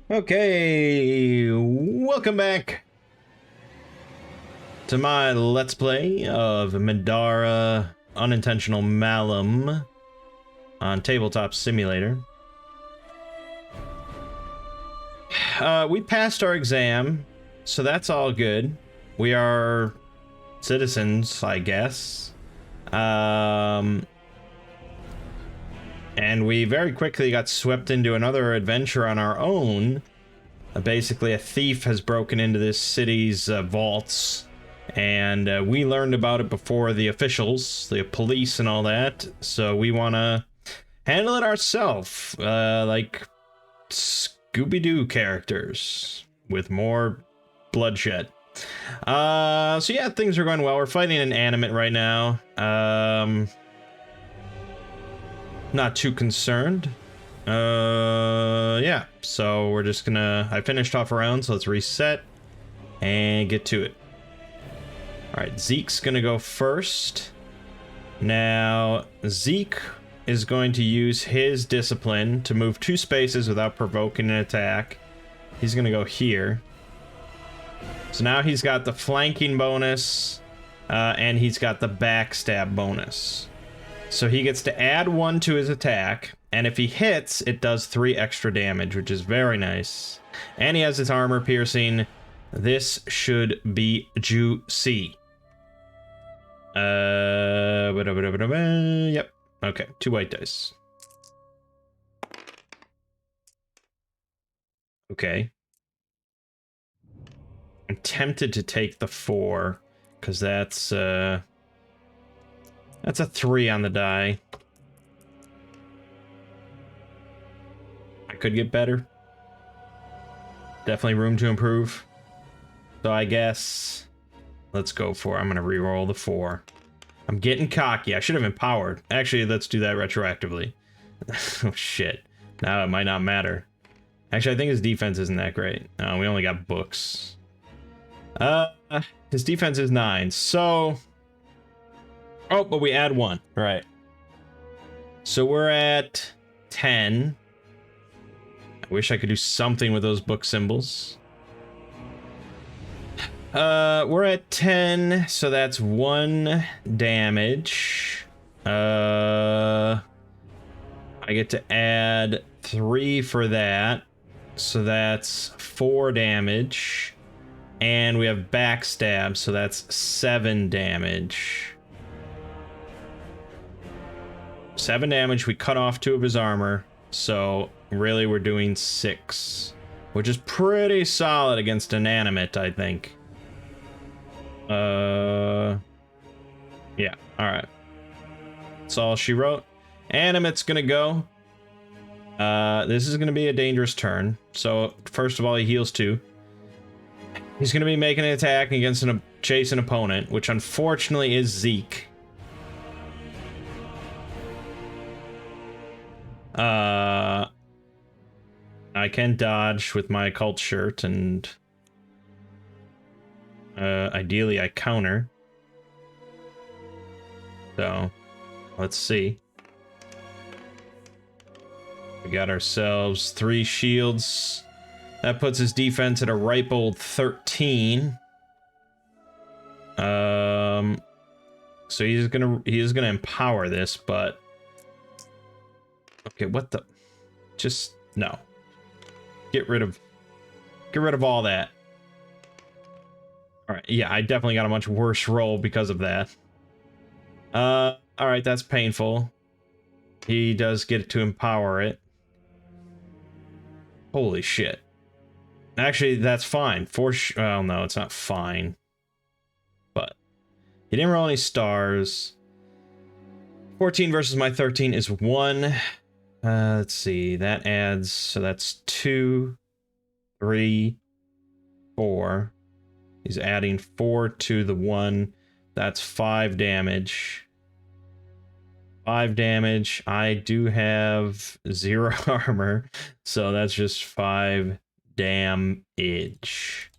Okay, welcome back to my Let's Play of Middara Unintentional Malum on Tabletop Simulator. We passed our exam, so that's all good. We are citizens, I guess. And we very quickly got swept into another adventure on our own. Basically, a thief has broken into this city's vaults, and we learned about it before the officials, the police and all that, so we want to handle it ourselves, like Scooby-Doo characters with more bloodshed. So yeah, things are going well. We're fighting an animate right now. Not too concerned. Yeah, so we're just gonna, I finished off a round, so let's reset and get to it. Alright, Zeke's gonna go first. Now, Zeke is going to use his discipline to move 2 spaces without provoking an attack. He's gonna go here. So now he's got the flanking bonus, and he's got the backstab bonus. So he gets to add 1 to his attack, and if he hits, it does 3 extra damage, which is very nice. And he has his armor piercing. This should be juicy. Yep. Okay, 2 white dice. Okay. I'm tempted to take the 4, because that's a 3 on the die. I could get better. Definitely room to improve. So I guess let's go for it. I'm gonna re-roll the 4. I'm getting cocky. I should have empowered. Actually, let's do that retroactively. Oh shit. Now it might not matter. Actually, I think his defense isn't that great. No, we only got books. His defense is 9. So oh, but we add 1. Right. So we're at 10. I wish I could do something with those book symbols. We're at 10, so that's 1 damage. I get to add 3 for that. So that's 4 damage. And we have backstab, so that's 7 damage. 7 damage, we cut off 2 of his armor, so really we're doing 6, which is pretty solid against an animate, I think. Yeah, alright. That's all she wrote. Animate's gonna go. This is gonna be a dangerous turn, so first of all he heals 2. He's gonna be making an attack against an adjacent opponent, which unfortunately is Zeke. I can dodge with my occult shirt, and ideally I counter. So let's see. We got ourselves 3 shields. That puts his defense at a ripe old 13. So he is gonna empower this, but okay, what the? Just no. Get rid of all that. All right, yeah, I definitely got a much worse roll because of that. All right, that's painful. He does get to empower it. Holy shit. Actually, that's fine. Oh no, it's not fine. But he didn't roll any stars. 14 versus my 13 is 1. Let's see. That adds, so that's 2, 3, 4. He's adding 4 to the 1. That's 5 damage. 5 damage. I do have 0 armor, so that's just 5 damage.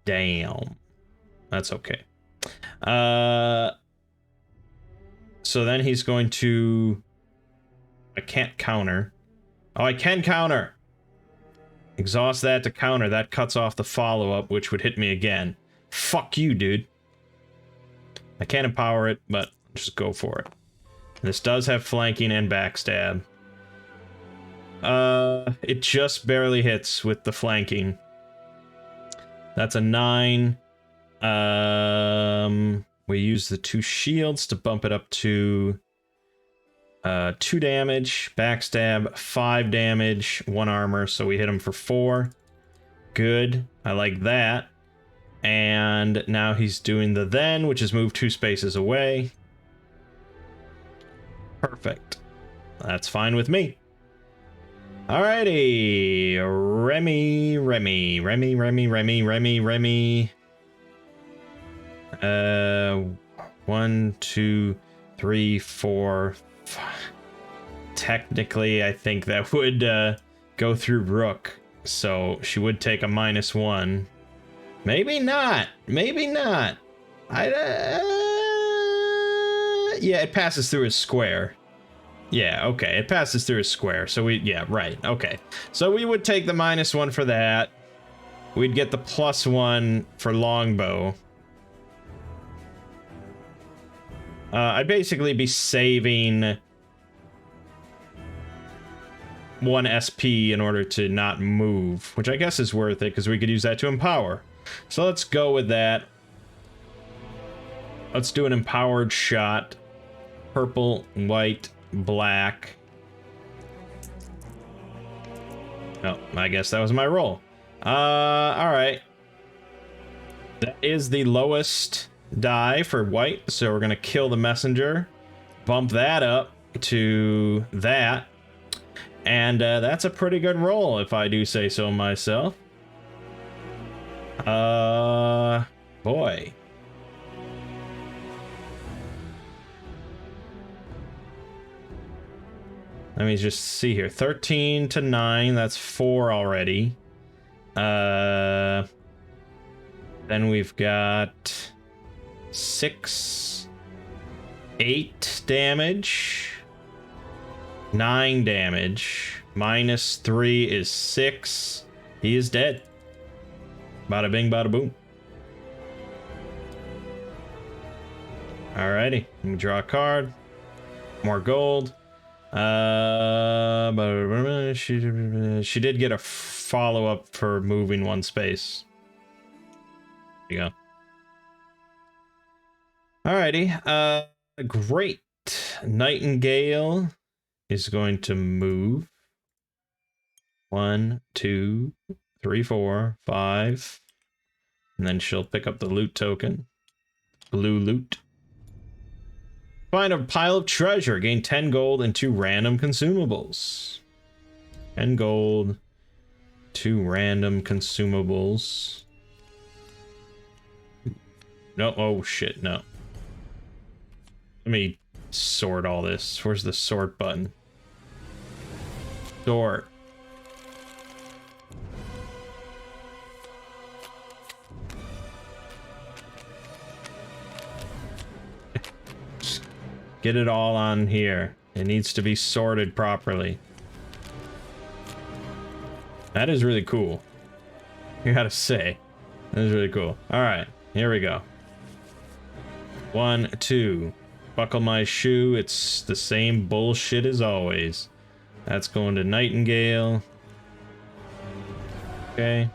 Damn. That's okay. So then he's going to... I can't counter. Oh, I can counter! Exhaust that to counter. That cuts off the follow-up, which would hit me again. Fuck you, dude. I can't empower it, but just go for it. This does have flanking and backstab. It just barely hits with the flanking. That's a 9. We use the 2 shields to bump it up to 2 damage, backstab, 5 damage, 1 armor, so we hit him for 4. Good. I like that. And now he's doing the then, which is move 2 spaces away. Perfect. That's fine with me. Alrighty. Remy. 1, 2, 3, 4, 5. Technically, I think that would go through Rook, so she would take a -1. Maybe not. Yeah, it passes through his square. Yeah, okay, it passes through his square. So yeah, right. Okay, so we would take the -1 for that. We'd get the +1 for longbow. I'd basically be saving 1 SP in order to not move, which I guess is worth it because we could use that to empower. So let's go with that. Let's do an empowered shot. Purple, white, black. Oh, I guess that was my roll. Alright. That is the lowest die for white, so we're gonna kill the messenger. Bump that up to that. And that's a pretty good roll, if I do say so myself. Boy. Let me just see here. 13 to 9, that's 4 already. Then we've got 6, 8 damage. 9 damage. -3 is 6. He is dead. Bada bing, bada boom. Alrighty. Let me draw a card. More gold. But she did get a follow-up for moving 1 space. There you go. Alrighty. Great. Nightingale is going to move 1, 2, 3, 4, 5, and then she'll pick up the loot token. Blue loot. Find a pile of treasure. Gain 10 gold and 2 random consumables. 10 gold, 2 random consumables. No, oh shit, no. Let me sort all this. Where's the sort button? Sort. Just get it all on here. It needs to be sorted properly. That is really cool. You gotta say. That is really cool. Alright, here we go. 1, 2. Buckle my shoe. It's the same bullshit as always. That's going to Nightingale. Okay.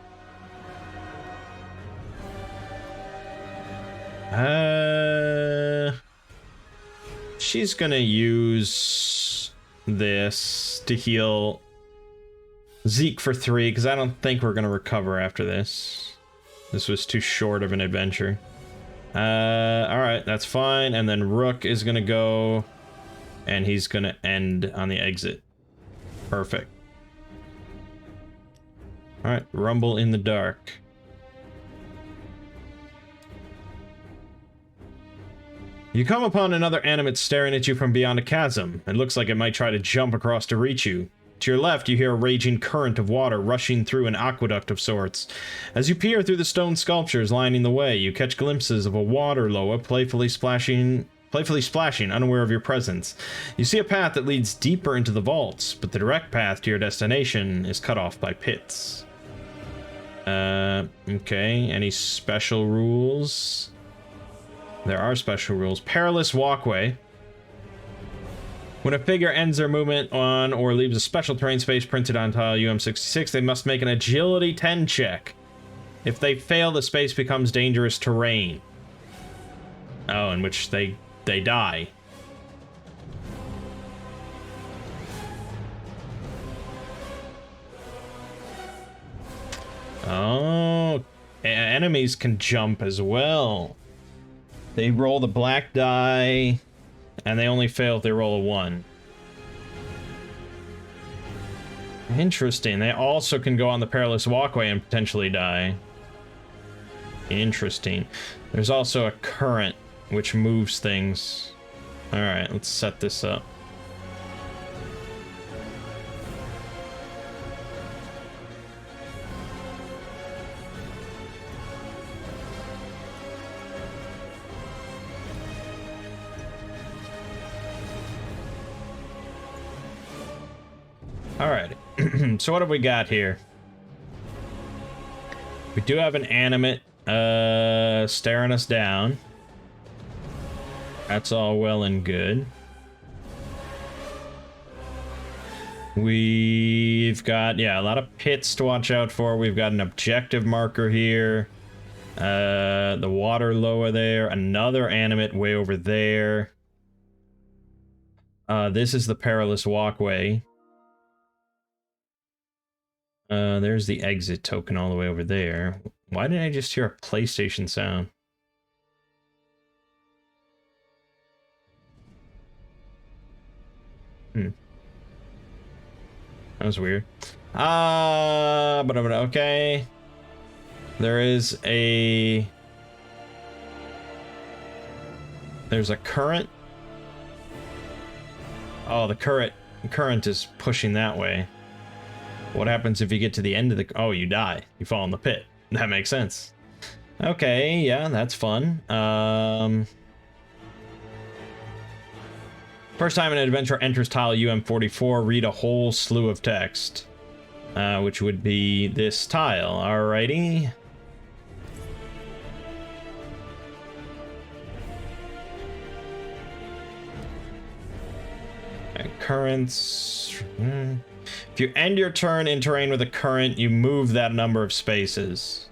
She's gonna use this to heal Zeke for 3, because I don't think we're gonna recover after this. This was too short of an adventure. Alright, that's fine. And then Rook is gonna go, and he's gonna end on the exit. Perfect. Alright, Rumble in the Dark. You come upon another animate staring at you from beyond a chasm. It looks like it might try to jump across to reach you. To your left, you hear a raging current of water rushing through an aqueduct of sorts. As you peer through the stone sculptures lining the way, you catch glimpses of a water loa playfully splashing, unaware of your presence. You see a path that leads deeper into the vaults, but the direct path to your destination is cut off by pits. Okay. Any special rules? There are special rules. Perilous walkway. When a figure ends their movement on or leaves a special terrain space printed on tile UM66, they must make an agility 10 check. If they fail, the space becomes dangerous terrain. Oh, in which they die. Oh, enemies can jump as well. They roll the black die, and they only fail if they roll a 1. Interesting. They also can go on the perilous walkway and potentially die. Interesting. There's also a current, which moves things. Alright, let's set this up. Alright, so what have we got here? We do have an animate staring us down. That's all well and good. We've got, yeah, a lot of pits to watch out for. We've got an objective marker here. The water lower there. Another animate way over there. This is the perilous walkway. There's the exit token all the way over there. Why didn't I just hear a PlayStation sound? That was weird. But okay. There's a current. Oh, the current is pushing that way. What happens if you get to the end of the... Oh, you die. You fall in the pit. That makes sense. Okay, yeah, that's fun. First time an adventure enters tile UM44, read a whole slew of text. Which would be this tile. Alrighty. Currents... If you end your turn in terrain with a current, you move that number of spaces.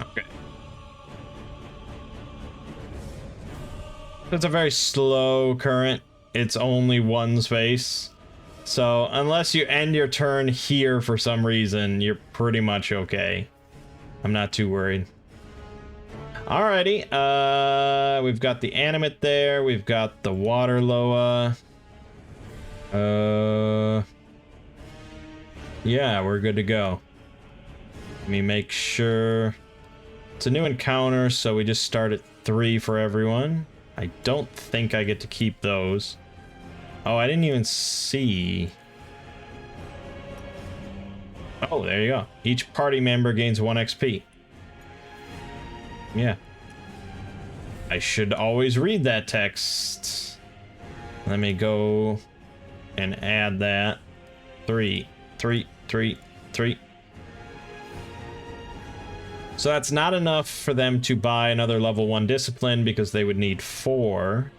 Okay. It's a very slow current. It's only 1 space. So, unless you end your turn here for some reason, you're pretty much okay. I'm not too worried. Alrighty, we've got the animate there, we've got the water loa. Yeah, we're good to go. Let me make sure. It's a new encounter, so we just start at 3 for everyone. I don't think I get to keep those. Oh, I didn't even see. Oh, there you go. Each party member gains 1 XP. Yeah. I should always read that text. Let me go and add that. 3, 3, 3, 3. So that's not enough for them to buy another level 1 discipline because they would need 4.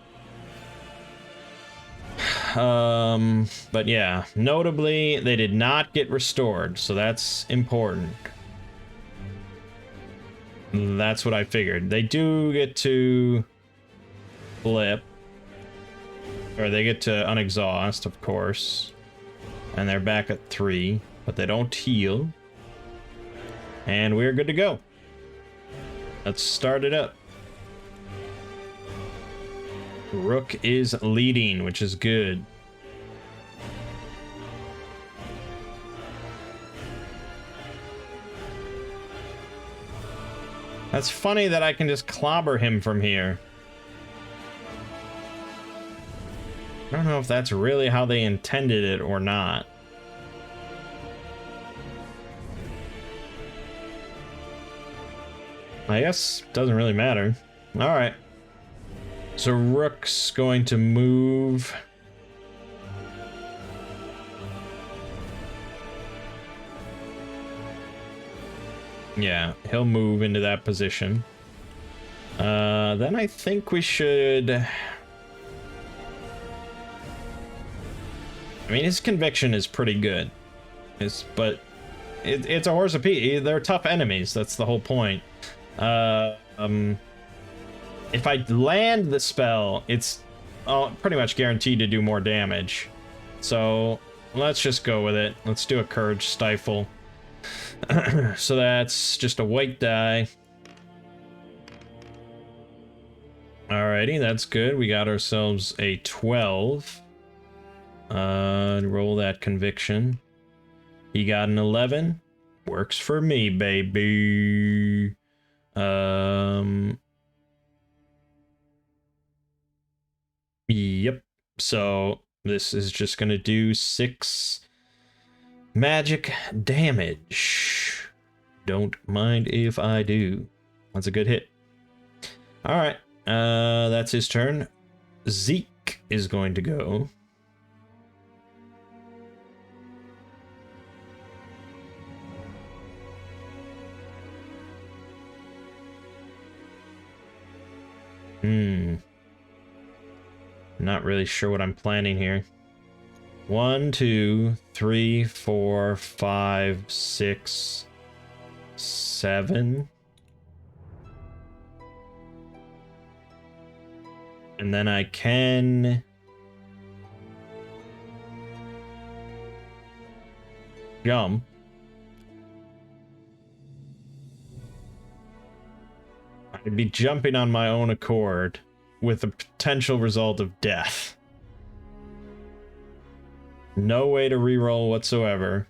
But yeah, notably, they did not get restored, so that's important. That's what I figured. They do get to flip. Or they get to unexhaust, of course. And they're back at 3. But they don't heal. And we're good to go. Let's start it up. Rook is leading, which is good. That's funny that I can just clobber him from here. I don't know if that's really how they intended it or not. I guess it doesn't really matter. Alright. So Rook's going to move Yeah, he'll move into that position. Then I think we should... I mean, his conviction is pretty good. But it's a horse of peace. They're tough enemies. That's the whole point. If I land the spell, it's pretty much guaranteed to do more damage. So let's just go with it. Let's do a Courage Stifle. So that's just a white die. Alrighty, that's good. We got ourselves a 12. Roll that conviction. He got an 11. Works for me, baby. Yep. So this is just gonna do 6 magic damage. Don't mind if I do. That's a good hit. Alright. That's his turn. Zeke is going to go. Not really sure what I'm planning here. 1, 2, 3, 4, 5, 6, 7. And then I can jump. I'd be jumping on my own accord with the potential result of death. No way to reroll whatsoever.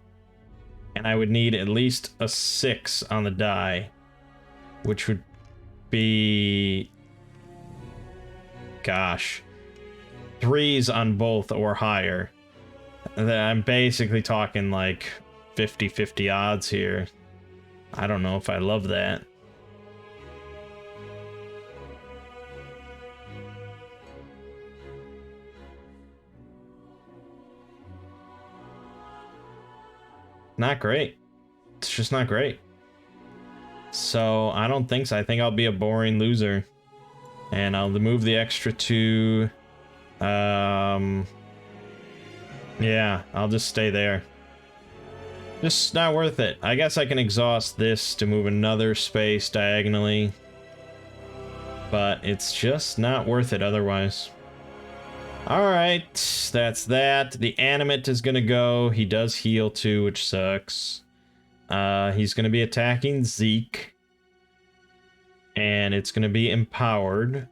And I would need at least a 6 on the die, which would be... gosh. 3s on both or higher. I'm basically talking like 50-50 odds here. I don't know if I love that. Not great. It's just not great. So I don't think so. I think I'll be a boring loser. And I'll move the extra 2. Yeah, I'll just stay there. Just not worth it. I guess I can exhaust this to move another space diagonally. But it's just not worth it otherwise. Alright, that's that. The animate is gonna go. He does heal too, which sucks. He's gonna be attacking Zeke. And it's gonna be empowered.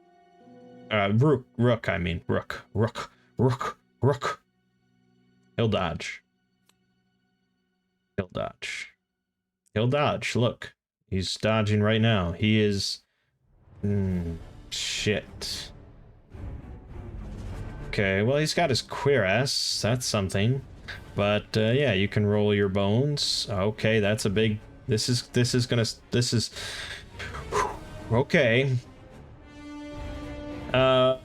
Rook, I mean. Rook. He'll dodge. He'll dodge, look. He's dodging right now. He is... shit. Okay, well, he's got his cuirass. That's something. But, yeah, you can roll your bones. Okay, that's a big... This is okay. Yeah,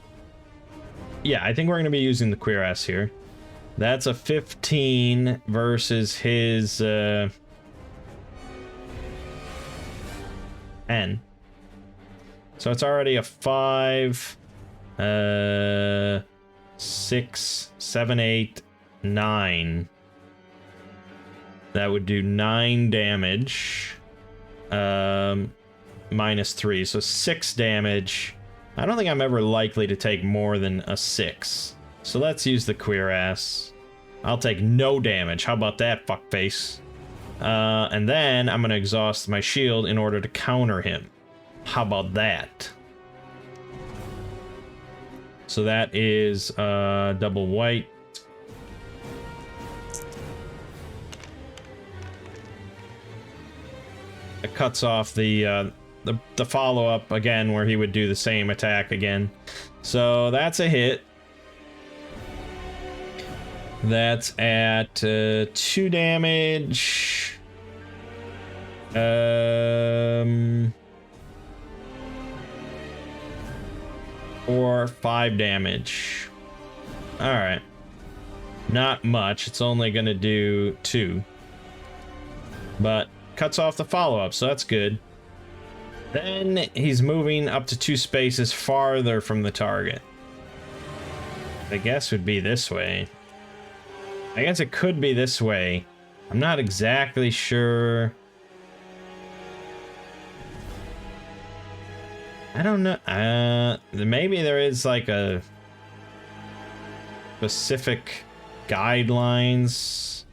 I think we're gonna be using the cuirass here. That's a 15 versus his, 10. So it's already a 5, 6, 7, 8, 9. That would do 9 damage. Minus 3, so 6 damage. I don't think I'm ever likely to take more than a 6. So let's use the cuirass. I'll take no damage. How about that, fuckface? And then I'm gonna exhaust my shield in order to counter him. How about that? So that is double white. It cuts off the follow-up again, where he would do the same attack again. So that's a hit. That's at 2 damage. Or 5 damage. Alright. Not much. It's only gonna do 2. But cuts off the follow-up, so that's good. Then he's moving up to 2 spaces farther from the target. I guess would be this way. I guess it could be this way. I'm not exactly sure. I don't know. Maybe there is like a specific guidelines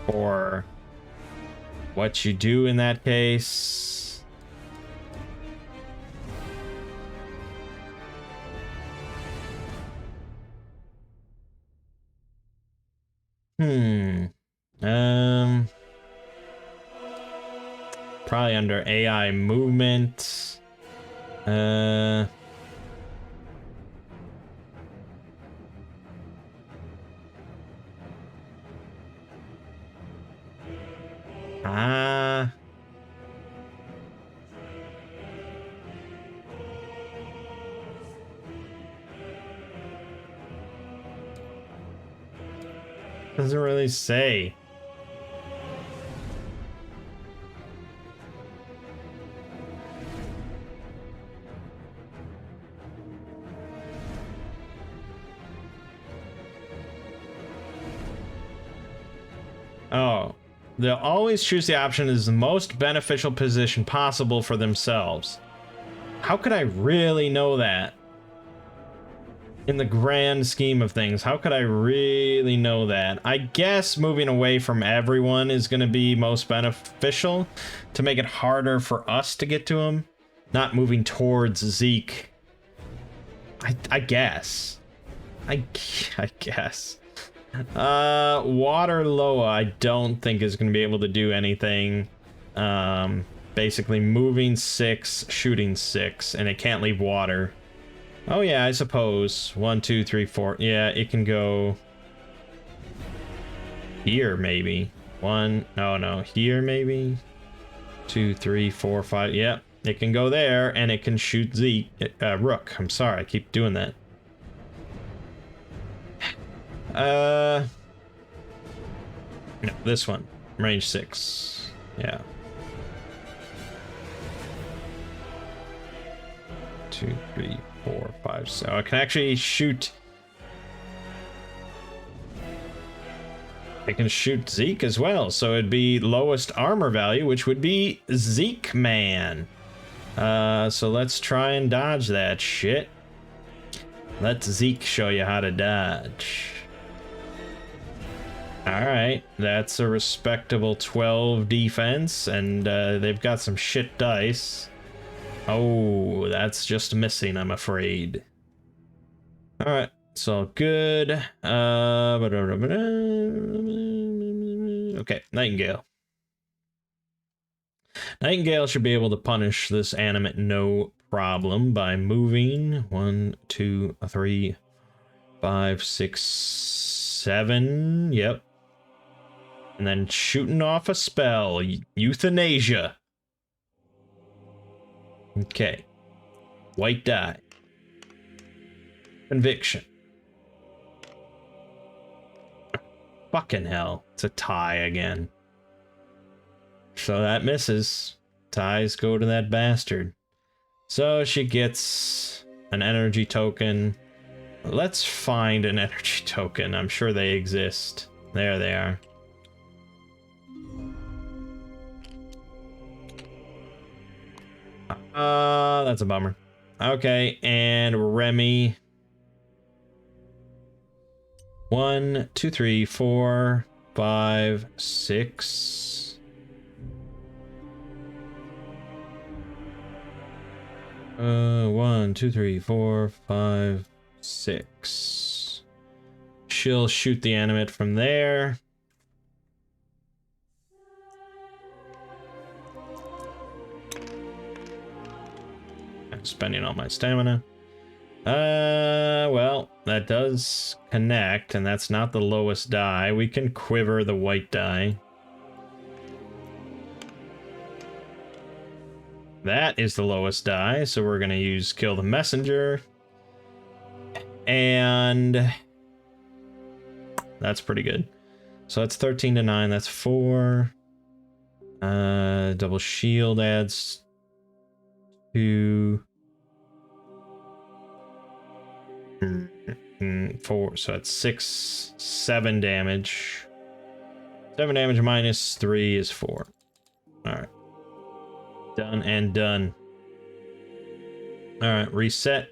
for what you do in that case. Probably under AI movement. Doesn't really say. Oh, they'll always choose the option as the most beneficial position possible for themselves. How could I really know that? In the grand scheme of things, how could I really know that? I guess moving away from everyone is going to be most beneficial to make it harder for us to get to him. Not moving towards Zeke. I guess. I guess. Waterloa, I don't think is going to be able to do anything. Basically moving 6, shooting 6, and it can't leave water. Oh yeah, I suppose. 1, 2, 3, 4. Yeah, it can go here maybe. No, here maybe. 2, 3, 4, 5. Yep, it can go there, and it can shoot Zeke. Rook. I'm sorry, I keep doing that. No, this one. Range 6. Yeah. 2, 3, 4, 5. So I can actually shoot. I can shoot Zeke as well. So it'd be lowest armor value, which would be Zeke Man. So let's try and dodge that shit. Let Zeke show you how to dodge. Alright, that's a respectable 12 defense, and they've got some shit dice. Oh, that's just missing, I'm afraid. Alright, so good. Okay, Nightingale. Nightingale should be able to punish this animate no problem by moving 1, 2, 3, 5, 6, 7. Yep. And then shooting off a spell. Euthanasia. Okay. White die. Conviction. Fucking hell. It's a tie again. So that misses. Ties go to that bastard. So she gets an energy token. Let's find an energy token. I'm sure they exist. There they are. That's a bummer. Okay, and Remy. 1, 2, 3, 4, 5, 6. 1, 2, 3, 4, 5, 6. She'll shoot the animate from there. I'm spending all my stamina. Well, that does connect, and that's not the lowest die. We can quiver the white die. That is the lowest die, so we're gonna use kill the messenger. And that's pretty good. So that's 13 to 9. That's 4. Double shield adds 2. 4. So that's 6, 7 damage. 7 damage minus 3 is 4. Alright. Done and done. Alright, reset.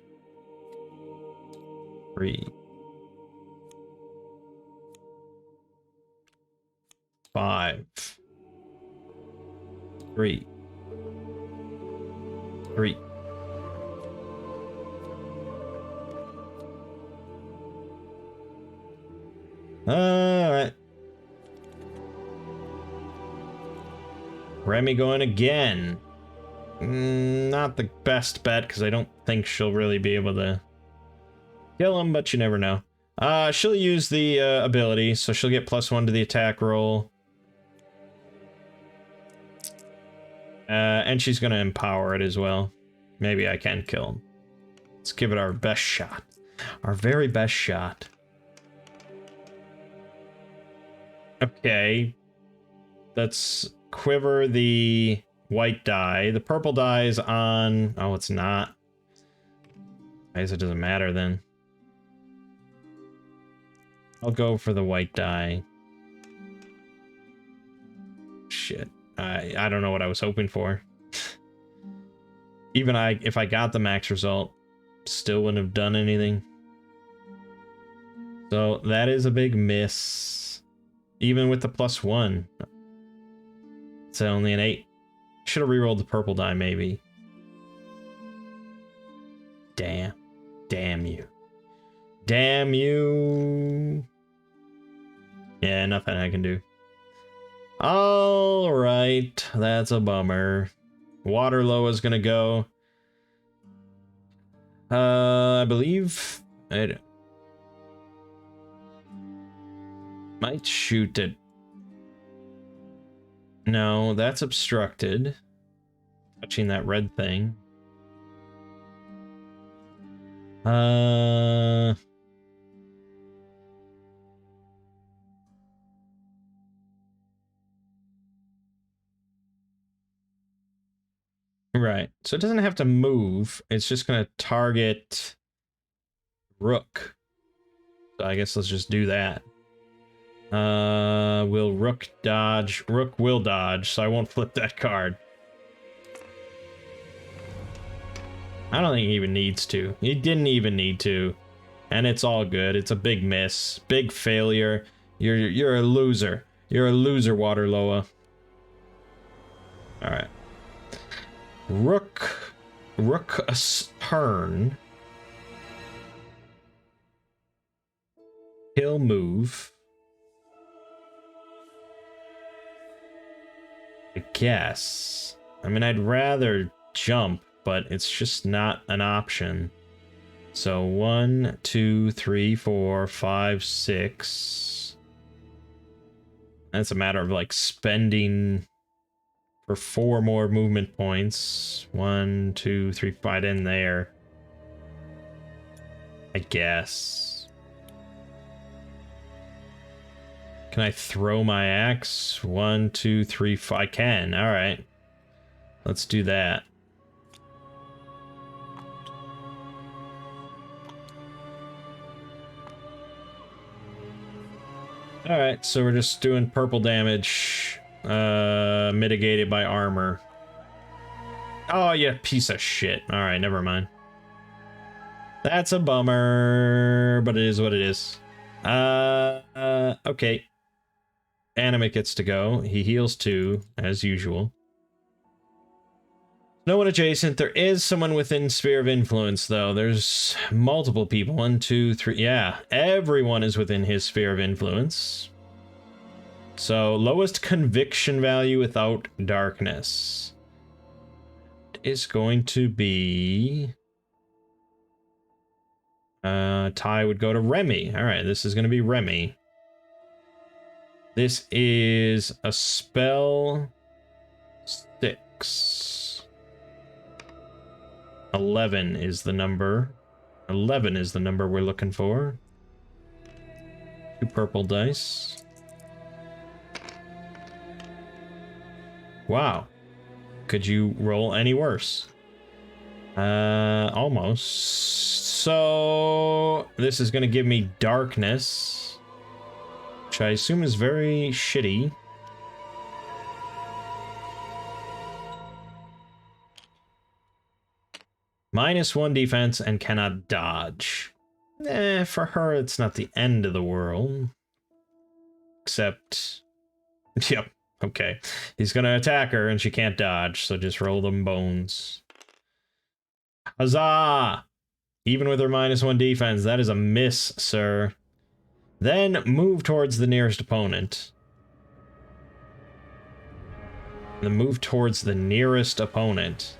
3. 5. 3. 3. Alright. Remy going again. Not the best bet, because I don't think she'll really be able to kill him, but you never know. She'll use the ability, so she'll get +1 to the attack roll. And she's going to empower it as well. Maybe I can kill him. Let's give it our best shot. Our very best shot. Okay. Let's quiver the white die. The purple die is on... Oh, it's not. I guess it doesn't matter then. I'll go for the white die. Shit. I don't know what I was hoping for. Even if I got the max result, still wouldn't have done anything. So that is a big miss. Even with the +1. It's only an 8. Should have rerolled the purple die, maybe. Damn. Damn you. Damn you. Yeah, nothing I can do. Alright, that's a bummer. Waterlow is gonna go. I believe I might shoot it. No, that's obstructed. Touching that red thing. Right. So it doesn't have to move. It's just going to target Rook. So I guess let's just do that. Will Rook dodge? Rook will dodge, so I won't flip that card. I don't think he even needs to. He didn't even need to. And it's all good. It's a big miss. Big failure. You're a loser. You're a loser, Waterloa. Alright. Rook a turn. He'll move. I guess. I mean, I'd rather jump, but it's just not an option. So 1, 2, 3, 4, 5, 6. That's a matter of like spending for 4 more movement points. 1, 2, 3, 5 in there. I guess. Can I throw my axe? 1, 2, 3, 4. I can. All right. Let's do that. All right. So we're just doing purple damage, mitigated by armor. Oh, yeah, piece of shit. All right, never mind. That's a bummer, but it is what it is. Okay. Animate gets to go. He heals 2, as usual. No one adjacent. There is someone within sphere of influence, though. There's multiple people. 1, 2, 3. Yeah, everyone is within his sphere of influence. So, lowest conviction value without darkness is going to be... tie would go to Remy. All right, this is going to be Remy. This is a spell 6. 11 is the number. 11 is the number we're looking for. 2 purple dice. Wow. Could you roll any worse? Almost. So this is going to give me darkness, which I assume is very shitty. -1 defense and cannot dodge. For her, it's not the end of the world. Except, yep, okay. He's gonna attack her and she can't dodge, so just roll them bones. Huzzah! Even with her -1 defense, that is a miss, sir. Then move towards the nearest opponent. Then move towards the nearest opponent.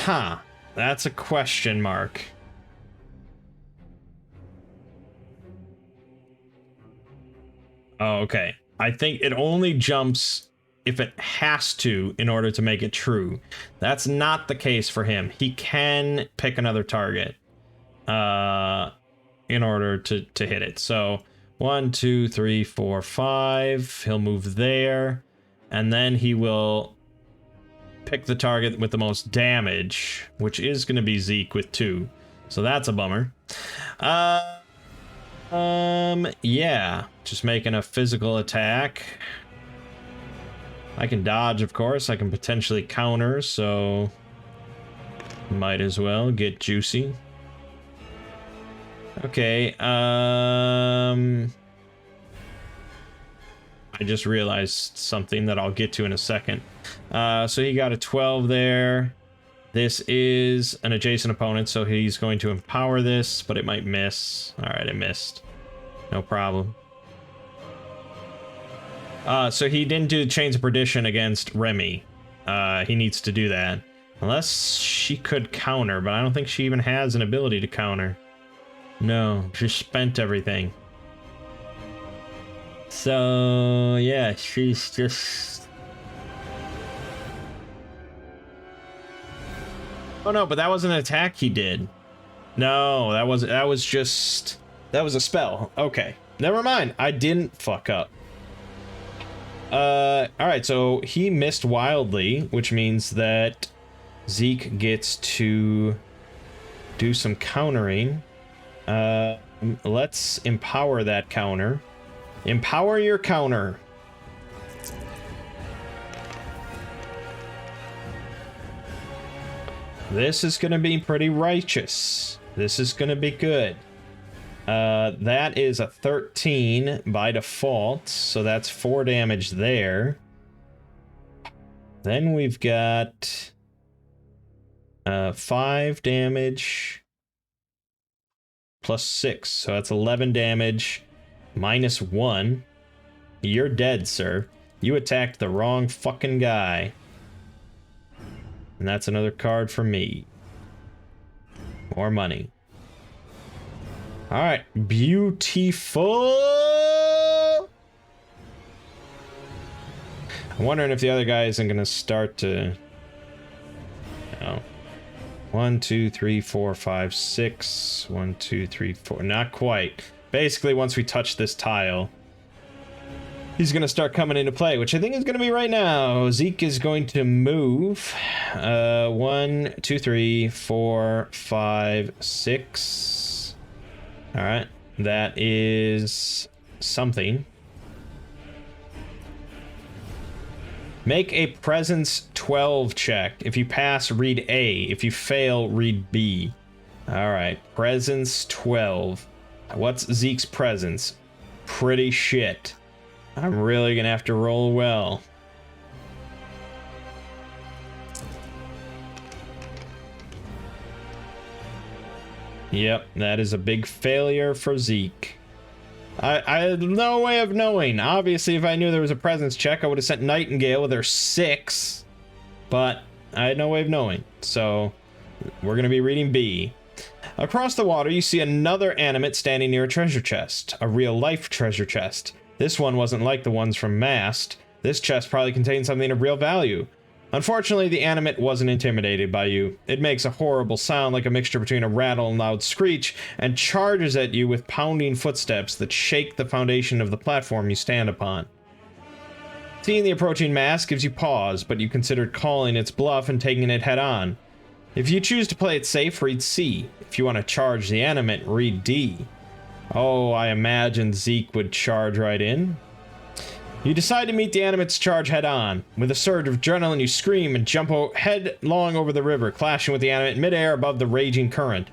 Huh. That's a question mark. Oh, okay. I think it only jumps if it has to in order to make it true. That's not the case for him. He can pick another target in order to hit it. So 1, 2, 3, 4, 5. He'll move there, and then he will pick the target with the most damage, which is going to be Zeke with 2. So that's a bummer. Yeah, just making a physical attack. I can dodge, of course. I can potentially counter, so might as well get juicy. Okay, I just realized something that I'll get to in a second. So he got a 12 there. This is an adjacent opponent, so he's going to empower this, but it might miss. All right, it missed. No problem. So he didn't do Chains of Perdition against Remy. He needs to do that. Unless she could counter, but I don't think she even has an ability to counter. No, she spent everything. So, yeah, she's just... Oh no, but that wasn't an attack he did. No, that was just... That was a spell. Okay. Never mind. I didn't fuck up. Alright, so he missed wildly, which means that Zeke gets to do some countering. Let's empower that counter. Empower your counter. This is gonna be pretty righteous. This is gonna be good. That is a 13 by default, so that's 4 damage there. Then we've got 5 damage plus 6, so that's 11 damage minus 1. You're dead, sir. You attacked the wrong fucking guy. And that's another card for me. More money. Alright, beautiful! I'm wondering if the other guy isn't gonna start to... No. 1, 2, 3, 4, 5, 6. 1, 2, 3, 4. Not quite. Basically, once we touch this tile, he's gonna start coming into play, which I think is gonna be right now. Zeke is going to move. 1, 2, 3, 4, 5, 6. Alright, that is something. Make a presence 12 check. If you pass, read A. If you fail, read B. Alright, presence 12. What's Zeke's presence? Pretty shit. I'm really gonna have to roll well. Yep, that is a big failure for Zeke. I had no way of knowing. Obviously, if I knew there was a presence check, I would have sent Nightingale with her 6. But I had no way of knowing. So, we're going to be reading B. Across the water, you see another animate standing near a treasure chest. A real-life treasure chest. This one wasn't like the ones from Mast. This chest probably contained something of real value. Unfortunately, the animate wasn't intimidated by you. It makes a horrible sound like a mixture between a rattle and loud screech, and charges at you with pounding footsteps that shake the foundation of the platform you stand upon. Seeing the approaching mass gives you pause, but you considered calling its bluff and taking it head on. If you choose to play it safe, read C. If you want to charge the animate, read D. Oh, I imagine Zeke would charge right in. You decide to meet the animate's charge head-on. With a surge of adrenaline, you scream and jump headlong over the river, clashing with the animate midair above the raging current.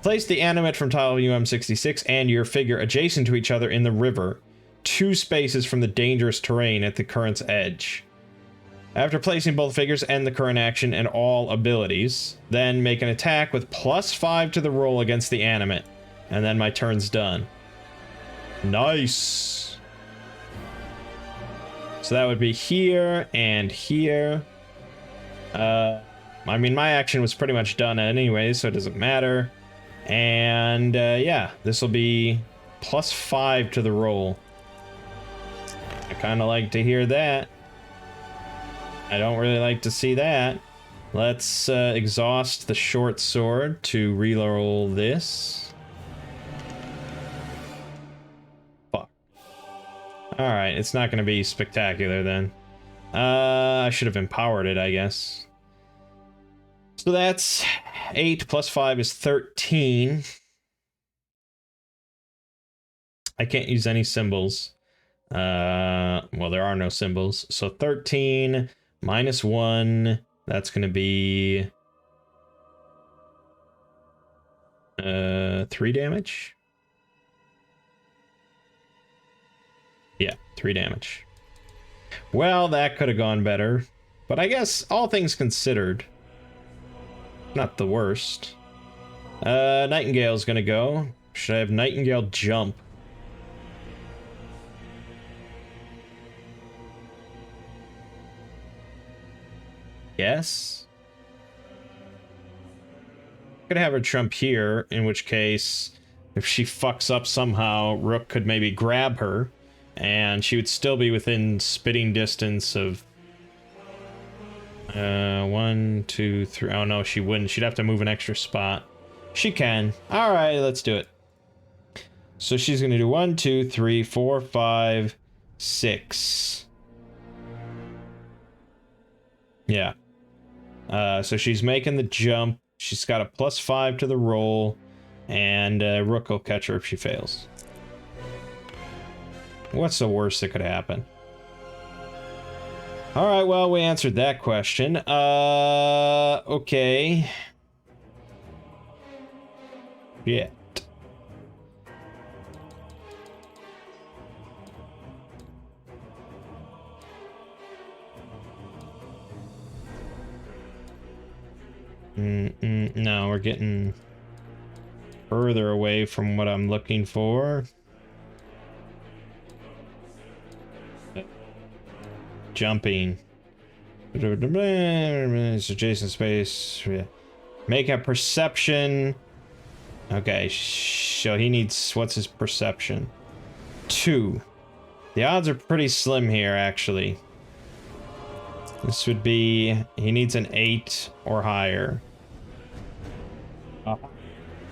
Place the animate from tile UM66 and your figure adjacent to each other in the river, 2 spaces from the dangerous terrain at the current's edge. After placing both figures, end the current action and all abilities. Then make an attack with +5 to the roll against the animate. And then my turn's done. Nice! So that would be here and here. I mean, my action was pretty much done anyway, so it doesn't matter. And yeah, this will be +5 to the roll. I kind of like to hear that. I don't really like to see that. Let's exhaust the short sword to reroll this. Alright, it's not going to be spectacular then. I should have empowered it, I guess. So that's 8 plus 5 is 13. I can't use any symbols. Well, there are no symbols. So 13 minus 1, that's going to be 3 damage. Yeah, 3 damage. Well, that could have gone better. But I guess, all things considered, not the worst. Nightingale's gonna go. Should I have Nightingale jump? Yes. Could have her jump here, in which case, if she fucks up somehow, Rook could maybe grab her. And she would still be within spitting distance of 1, 2, 3. Oh no, she wouldn't. She'd have to move an extra spot. She can. Alright, let's do it. So she's gonna do 1, 2, 3, 4, 5, 6. Yeah. So she's making the jump. She's got a +5 to the roll. And Rook will catch her if she fails. What's the worst that could happen? Alright, well, we answered that question. Okay. Shit. No, we're getting further away from what I'm looking for. Jumping. It's adjacent space. Make a perception. Okay, so he needs... What's his perception? 2. The odds are pretty slim here, actually. This would be... He needs an 8 or higher.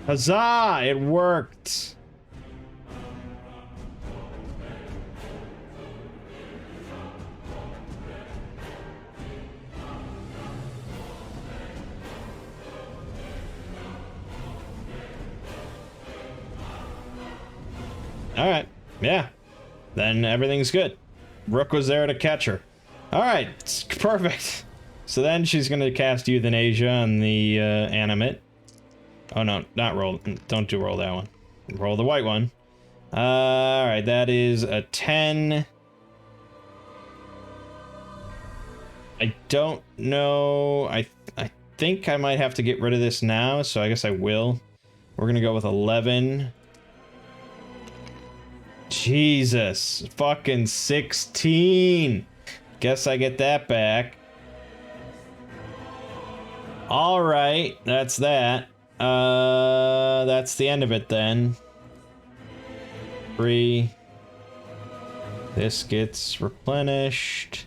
Huzzah! It worked! Alright, yeah. Then everything's good. Rook was there to catch her. Alright, perfect. So then she's going to cast Euthanasia on the animate. Oh no, not roll. Don't do roll that one. Roll the white one. Alright, that is a 10. I don't know. I think I might have to get rid of this now, so I guess I will. We're going to go with 11. Jesus, fucking 16. Guess I get that back. All right, that's that. That's the end of it then. 3. This gets replenished.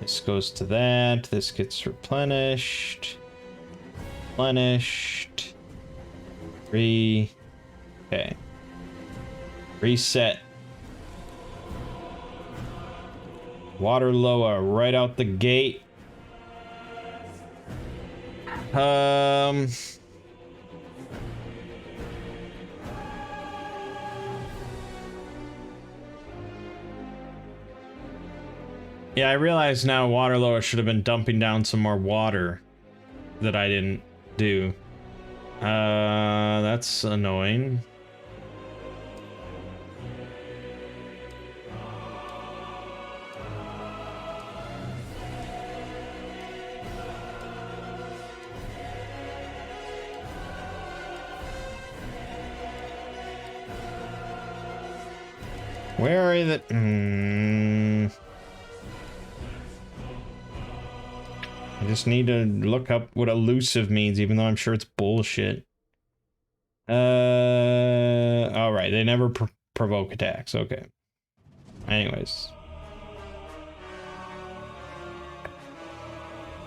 This goes to that. This gets replenished. Replenished. Okay. Reset. Water lower right out the gate. Yeah, I realize now Waterloo should have been dumping down some more water that I didn't do. That's annoying. Where are the... I just need to look up what elusive means, even though I'm sure it's bullshit. Alright, they never provoke attacks, okay. Anyways.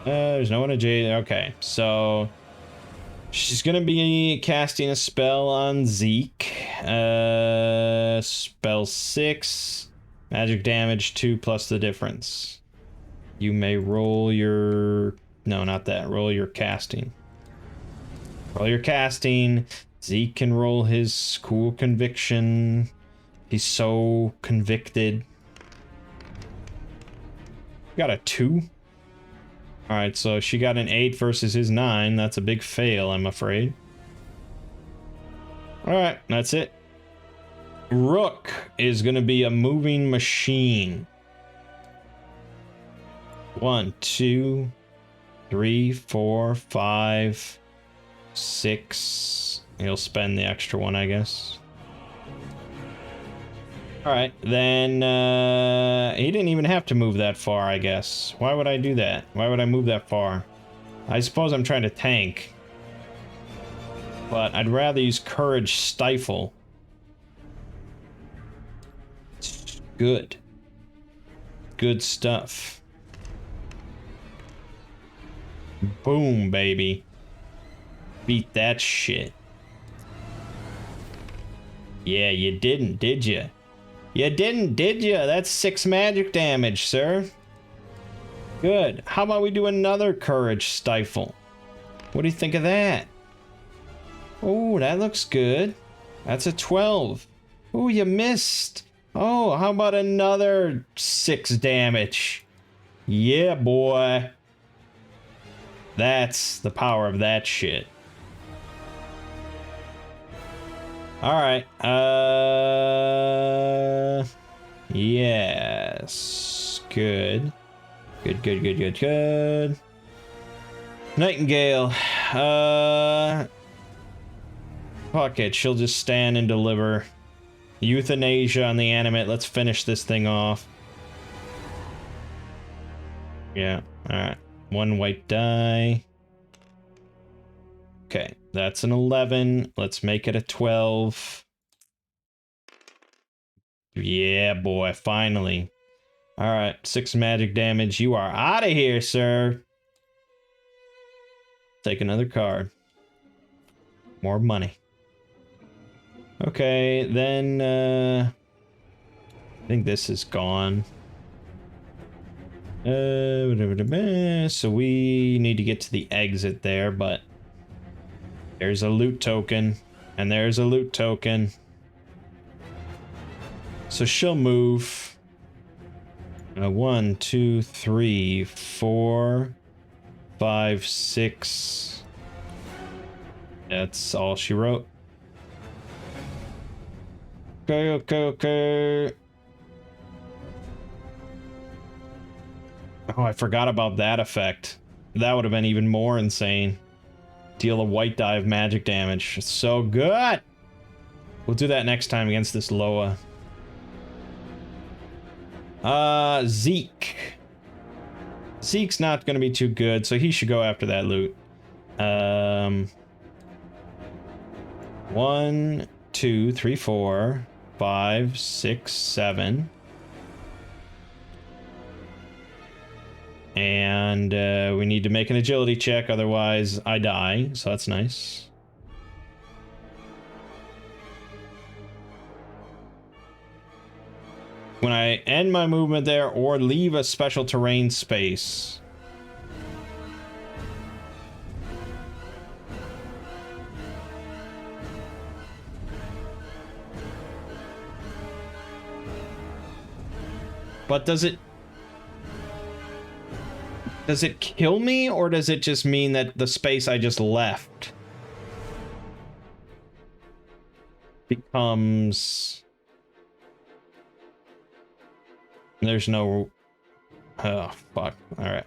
There's no one at J. Okay, so... She's gonna be casting a spell on Zeke. Spell 6. Magic damage 2 plus the difference. You may roll your... No, not that. Roll your casting. Roll your casting. Zeke can roll his cool conviction. He's so convicted. Got a 2. Alright, so she got an 8 versus his 9. That's a big fail, I'm afraid. Alright, that's it. Rook is going to be a moving machine. 1, 2, 3, 4, 5, 6. He'll spend the extra one, I guess. Alright, then he didn't even have to move that far, I guess. Why would I do that? Why would I move that far? I suppose I'm trying to tank. But I'd rather use Courage Stifle. Good. Good stuff. Boom, baby. Beat that shit. Yeah, you didn't, did you? You didn't, did you? That's 6 magic damage, sir. Good. How about we do another Courage Stifle? What do you think of that? Oh, that looks good. That's a 12. Oh, you missed. Oh, how about another 6 damage? Yeah, boy. That's the power of that shit. Alright, yes. Good. Good. Nightingale. Fuck it, she'll just stand and deliver. Euthanasia on the animate. Let's finish this thing off. Yeah, alright. 1 white die. Okay, that's an 11. Let's make it a 12. Yeah, boy, finally. Alright, 6 magic damage. You are out of here, sir. Take another card. More money. Okay, then, I think this is gone. So we need to get to the exit there, but there's a loot token, and there's a loot token. So she'll move. 1, 2, 3, 4, 5, 6. That's all she wrote. Okay. Oh, I forgot about that effect. That would have been even more insane. Deal a white die of magic damage. It's so good! We'll do that next time against this Loa. Zeke. Zeke's not gonna be too good, so he should go after that loot. 1, 2, 3, 4, 5, 6, 7. And we need to make an agility check, otherwise I die, so that's nice. When I end my movement there or leave a special terrain space. But does it kill me, or does it just mean that the space I just left becomes... There's no... Oh, fuck. Alright.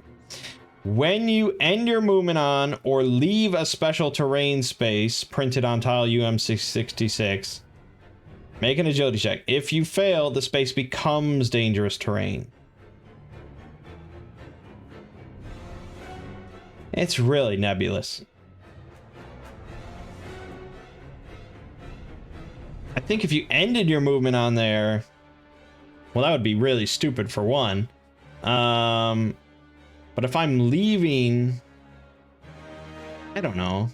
When you end your movement on or leave a special terrain space printed on tile UM666, make an agility check. If you fail, the space becomes dangerous terrain. It's really nebulous. I think if you ended your movement on there, well, that would be really stupid for one. But if I'm leaving, I don't know.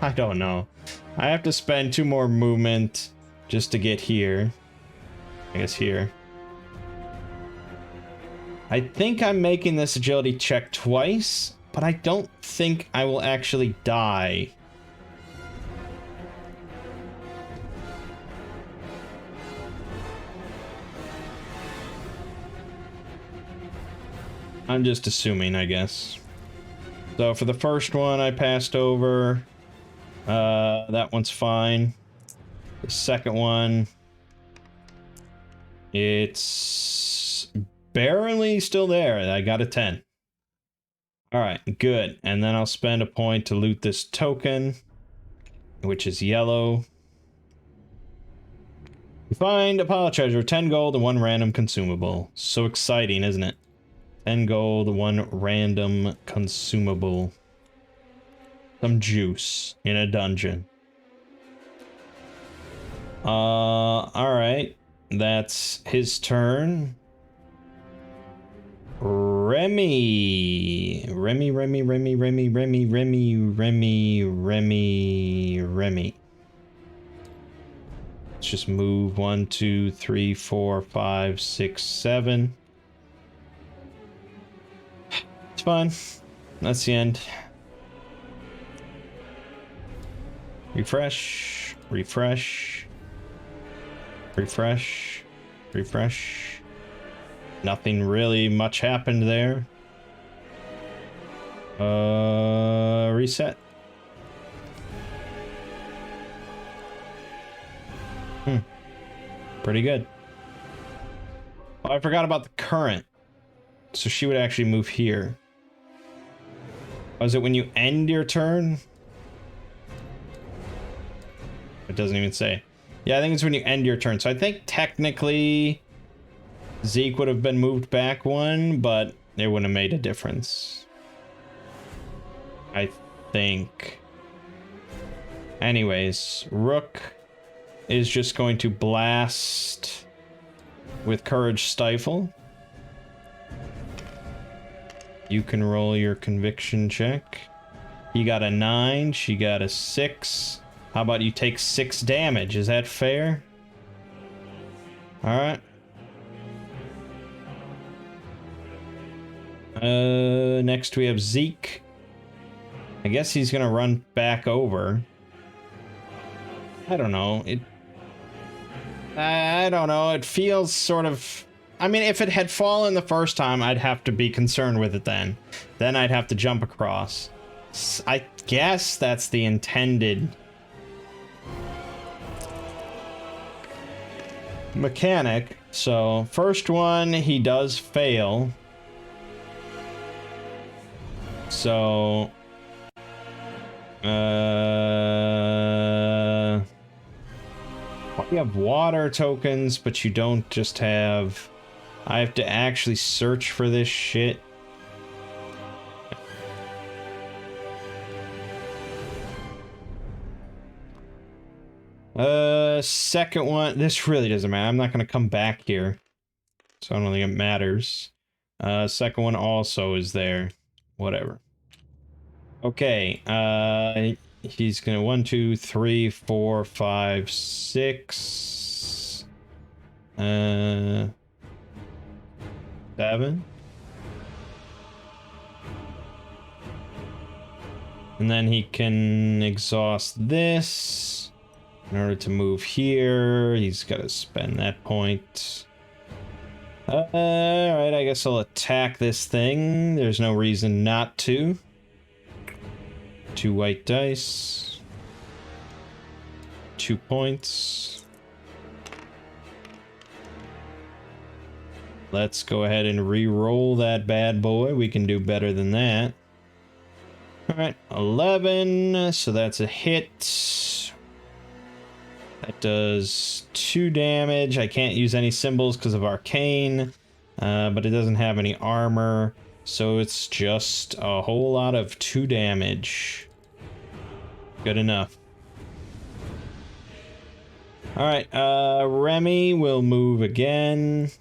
I don't know. I have to spend 2 more movement just to get here. I guess here. I think I'm making this agility check twice, but I don't think I will actually die. I'm just assuming, I guess. So for the first one, I passed over. That one's fine. The second one, it's barely still there. I got a 10. All right, good. And then I'll spend a point to loot this token, which is yellow. You find a pile of treasure, 10 gold and 1 random consumable. So exciting, isn't it? 10 gold, 1 random consumable. Some juice in a dungeon. Alright. That's his turn. Remy. Remy. Let's just move 1, 2, 3, 4, 5, 6, 7. It's fine. That's the end. Refresh. Nothing really much happened there. Reset. Pretty good. Oh, I forgot about the current. So she would actually move here. Was it when you end your turn? It doesn't even say. Yeah, I think it's when you end your turn. So I think technically Zeke would have been moved back 1, but it wouldn't have made a difference. I think. Anyways, Rook is just going to blast with Courage Stifle. You can roll your conviction check. He got a 9, she got a 6. How about you take 6 damage? Is that fair? Alright. Next we have Zeke. I guess he's gonna run back over. I don't know. I don't know. It feels sort of... I mean, if it had fallen the first time, I'd have to be concerned with it then. Then I'd have to jump across. I guess that's the intended mechanic. So, first one, he does fail. So... You have water tokens, but you don't just have... I have to actually search for this shit. Second one, this really doesn't matter. I'm not gonna come back here, so I don't think it matters. Second one also is there. Whatever. Okay, he's gonna 1, 2, 3, 4, 5, 6, 7. And then he can exhaust this in order to move here. He's got to spend that point. Alright, I guess I'll attack this thing. There's no reason not to. 2 white dice. 2 points. Let's go ahead and re-roll that bad boy. We can do better than that. Alright, 11. So that's a hit. That does 2 damage. I can't use any symbols because of arcane. But it doesn't have any armor. So it's just a whole lot of 2 damage. Good enough. Alright, Remy will move again.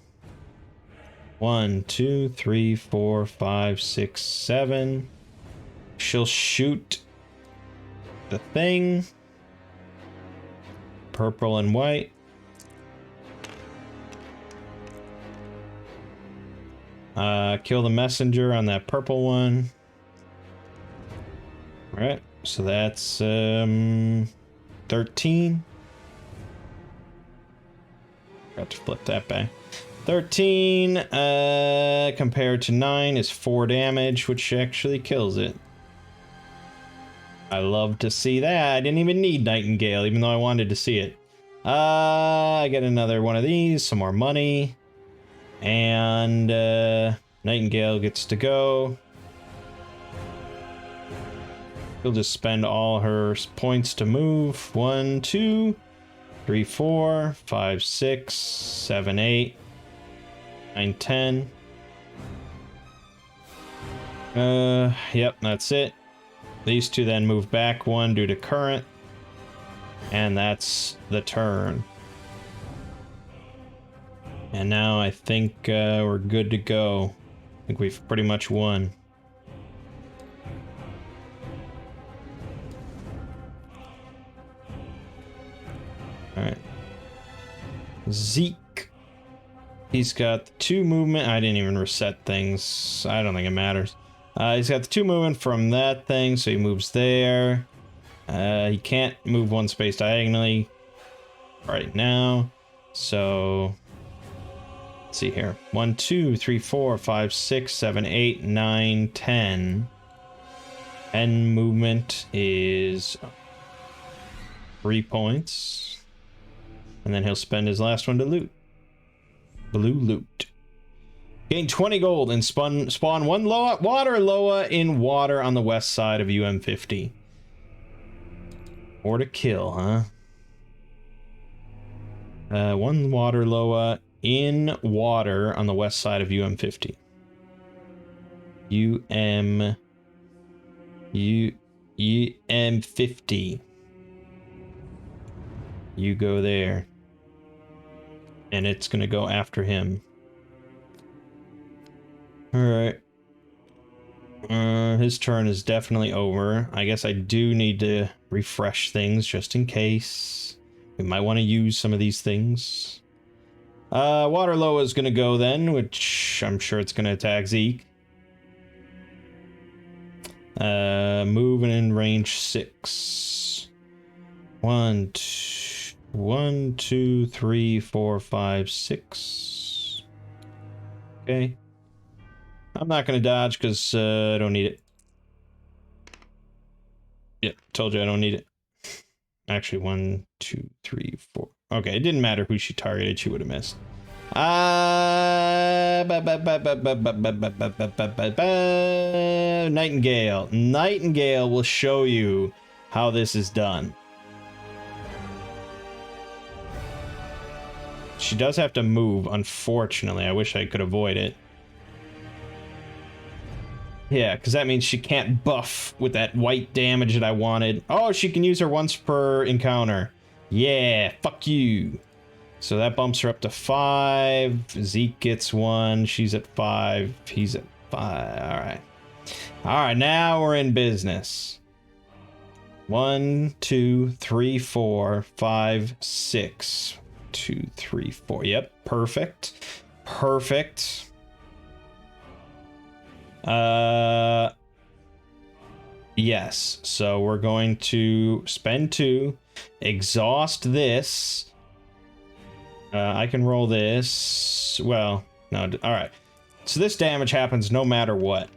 1, 2, 3, 4, 5, 6, 7. She'll shoot the thing. Purple and white. Kill the messenger on that purple one. Alright, so that's 13. Got to flip that back. 13 compared to 9 is 4 damage, which actually kills it. I love to see that. I didn't even need Nightingale, even though I wanted to see it. I get another one of these, some more money. And Nightingale gets to go. She'll just spend all her points to move. 1, 2, 3, 4, 5, 6, 7, 8, 9, 10. Yep, that's it. These two then move back 1 due to current. And that's the turn. And now I think we're good to go. I think we've pretty much won. Alright. Zeke. He's got 2 movement. I didn't even reset things. I don't think it matters. He's got the 2 movement from that thing, so he moves there. He can't move 1 space diagonally right now. So... let's see here. 1, 2, 3, 4, 5, 6, 7, 8, 9, 10. And movement is 3 points. And then he'll spend his last one to loot. Blue loot. Gain 20 gold and spawn 1 water Loa in water on the west side of UM50. Or to kill, huh? 1 water Loa in water on the west side of UM50. UM50. You go there. And it's gonna go after him. Alright. His turn is definitely over. I guess I do need to refresh things just in case. We might want to use some of these things. Waterlow is gonna go then, which I'm sure it's gonna attack Zeke. Moving in range 6. 1, 2, 3, 4, 5, 6. Okay. I'm not gonna dodge because I don't need it. Yep, told you I don't need it. Actually, 1, 2, 3, 4. Okay, it didn't matter who she targeted, she would have missed. Nightingale. Nightingale will show you how this is done. She does have to move, unfortunately. I wish I could avoid it. Yeah, because that means she can't buff with that white damage that I wanted. Oh, she can use her once per encounter. Yeah, fuck you. So that bumps her up to 5. Zeke gets 1. She's at 5. He's at 5. All right. All right, now we're in business. 1, 2, 3, 4, 5, 6. 2, 3, 4. Yep, perfect. Perfect. Yes, so we're going to spend 2, exhaust this. I can roll this. Well, no, all right. So this damage happens no matter what.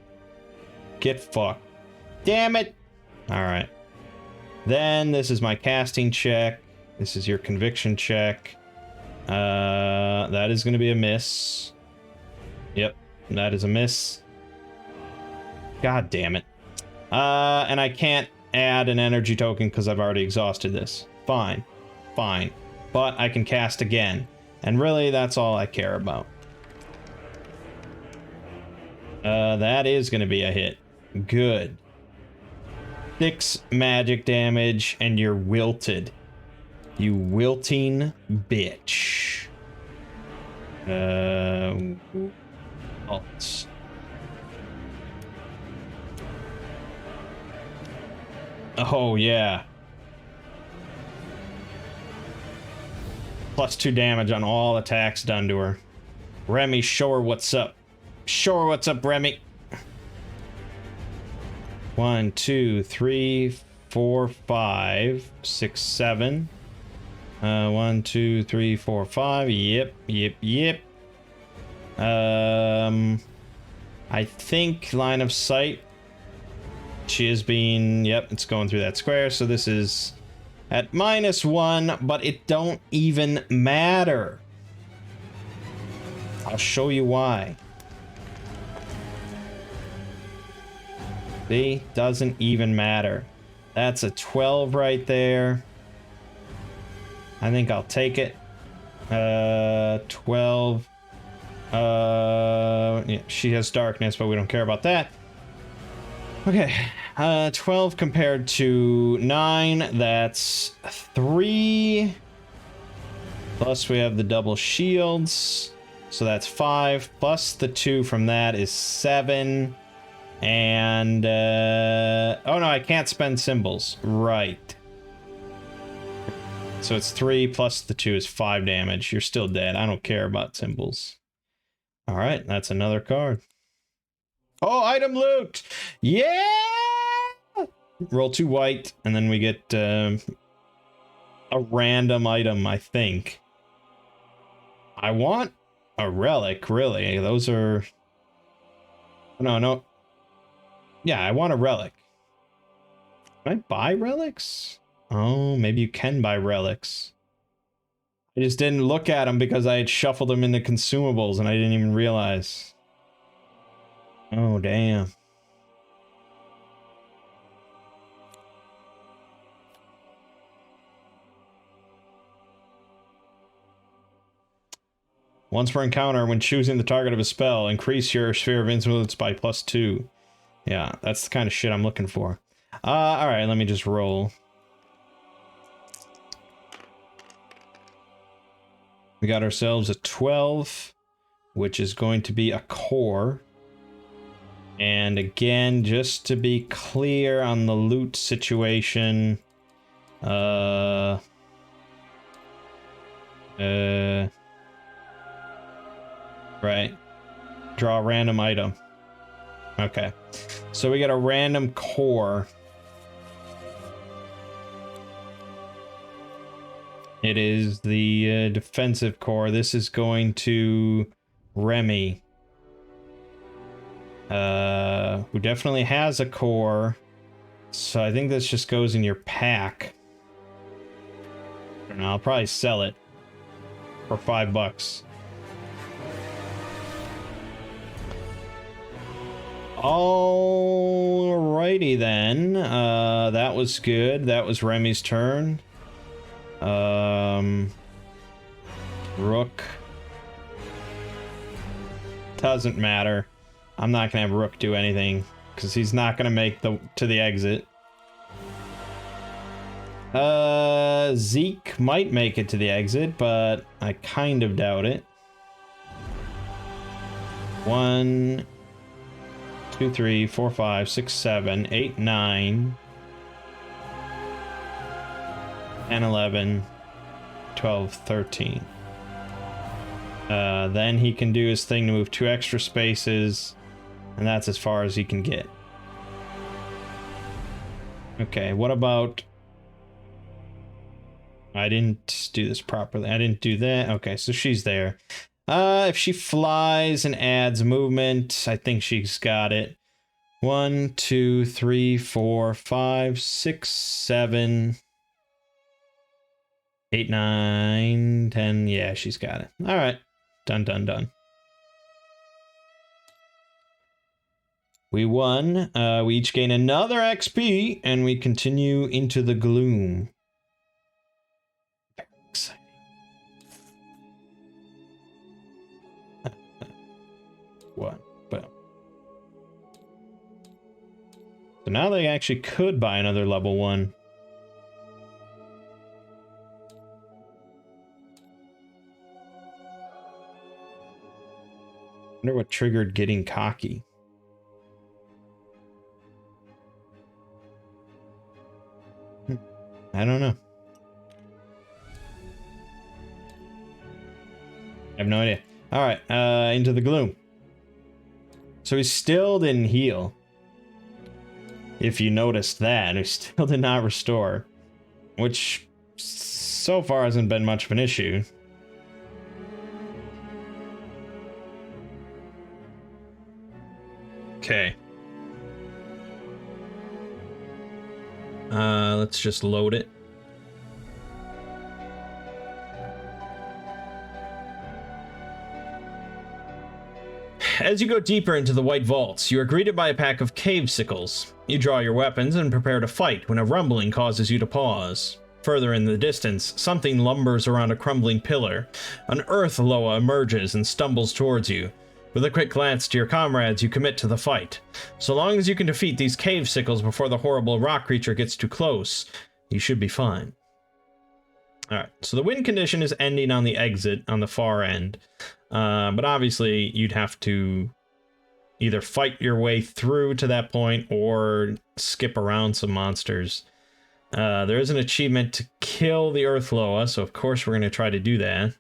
Get fucked. Damn it. All right. Then this is my casting check. This is your conviction check. That is going to be a miss. Yep, that is a miss. God damn it. And I can't add an energy token because I've already exhausted this. Fine. Fine. But I can cast again. And really, that's all I care about. That is going to be a hit. Good. 6 magic damage, and you're wilted. You wilting bitch. Alt. Oh, yeah. +2 damage on all attacks done to her. Remy, show her what's up. Show her what's up, Remy. 1, 2, 3, 4, 5, 6, 7. 1, 2, 3, 4, 5. Yep, yep, yep. I think line of sight. She is being, yep, it's going through that square. So this is at -1, but it don't even matter. I'll show you why. See, doesn't even matter. That's a 12 right there. I think I'll take it. 12. Yeah, she has darkness, but we don't care about that. Okay, 12 compared to 9, that's 3. Plus we have the double shields, so that's 5. Plus the 2 from that is 7. And, oh no, I can't spend symbols. Right. So it's 3 plus the 2 is 5 damage. You're still dead. I don't care about symbols. All right, that's another card. Oh, item loot! Yeah! Roll 2 white, and then we get a random item, I think. I want a relic, really. Those are... No. Yeah, I want a relic. Can I buy relics? Oh, maybe you can buy relics. I just didn't look at them because I had shuffled them into consumables and I didn't even realize. Oh, damn. Once per encounter, when choosing the target of a spell, increase your sphere of influence by +2. Yeah, that's the kind of shit I'm looking for. Alright, let me just roll. We got ourselves a 12, which is going to be a core. And again, just to be clear on the loot situation, right. Draw a random item. Okay. So we got a random core. It is the defensive core. This is going to Remy. Who definitely has a core. So I think this just goes in your pack. I don't know, I'll probably sell it for $5. Alrighty then. That was good. That was Remy's turn. Rook. Doesn't matter. I'm not gonna have Rook do anything because he's not gonna make the to the exit. Zeke might make it to the exit, but I kind of doubt it. 1, 2, 3, 4, 5, 6, 7, 8, 9, 10, 11, 12, 13. Then he can do his thing to move 2 extra spaces, and that's as far as he can get. Okay, what about... I didn't do this properly. I didn't do that. Okay, so she's there. If she flies and adds movement, I think she's got it. 1, 2, 3, 4, 5, 6, 7, 8, 9, 10. Yeah, she's got it. All right. Done, done, done. We won. We each gain another XP, and we continue into the gloom. Very exciting. What? Boom. So now they actually could buy another level 1. Wonder what triggered getting cocky. I don't know. I have no idea. All right, into the gloom. So he still didn't heal. If you noticed that, he still did not restore, which so far hasn't been much of an issue. Okay. Let's just load it. As you go deeper into the White Vaults, you are greeted by a pack of cave sickles. You draw your weapons and prepare to fight when a rumbling causes you to pause. Further in the distance, something lumbers around a crumbling pillar. An earth loa emerges and stumbles towards you. With a quick glance to your comrades, you commit to the fight. So long as you can defeat these cave sickles before the horrible rock creature gets too close, you should be fine. Alright, so the win condition is ending on the exit on the far end. But obviously, you'd have to either fight your way through to that point or skip around some monsters. There is an achievement to kill the Earth Loa, so of course we're going to try to do that.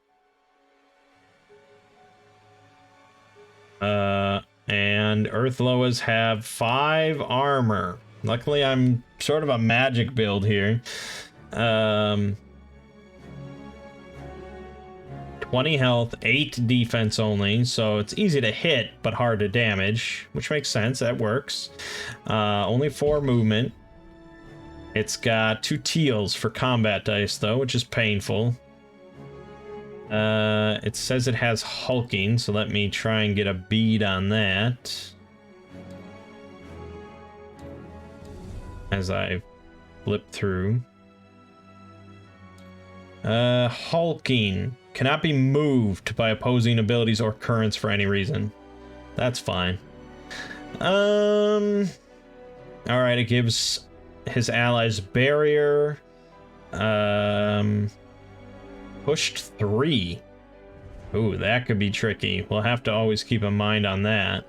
And Earth Loas have 5 armor. Luckily, I'm sort of a magic build here. 20 health, 8 defense only, so it's easy to hit, but hard to damage, which makes sense, that works. Only 4 movement. It's got 2 teals for combat dice, though, which is painful. It says it has hulking, so let me try and get a bead on that. As I flip through. Hulking. Cannot be moved by opposing abilities or currents for any reason. That's fine. Alright, it gives his allies barrier. Pushed 3. Ooh, that could be tricky. We'll have to always keep a mind on that.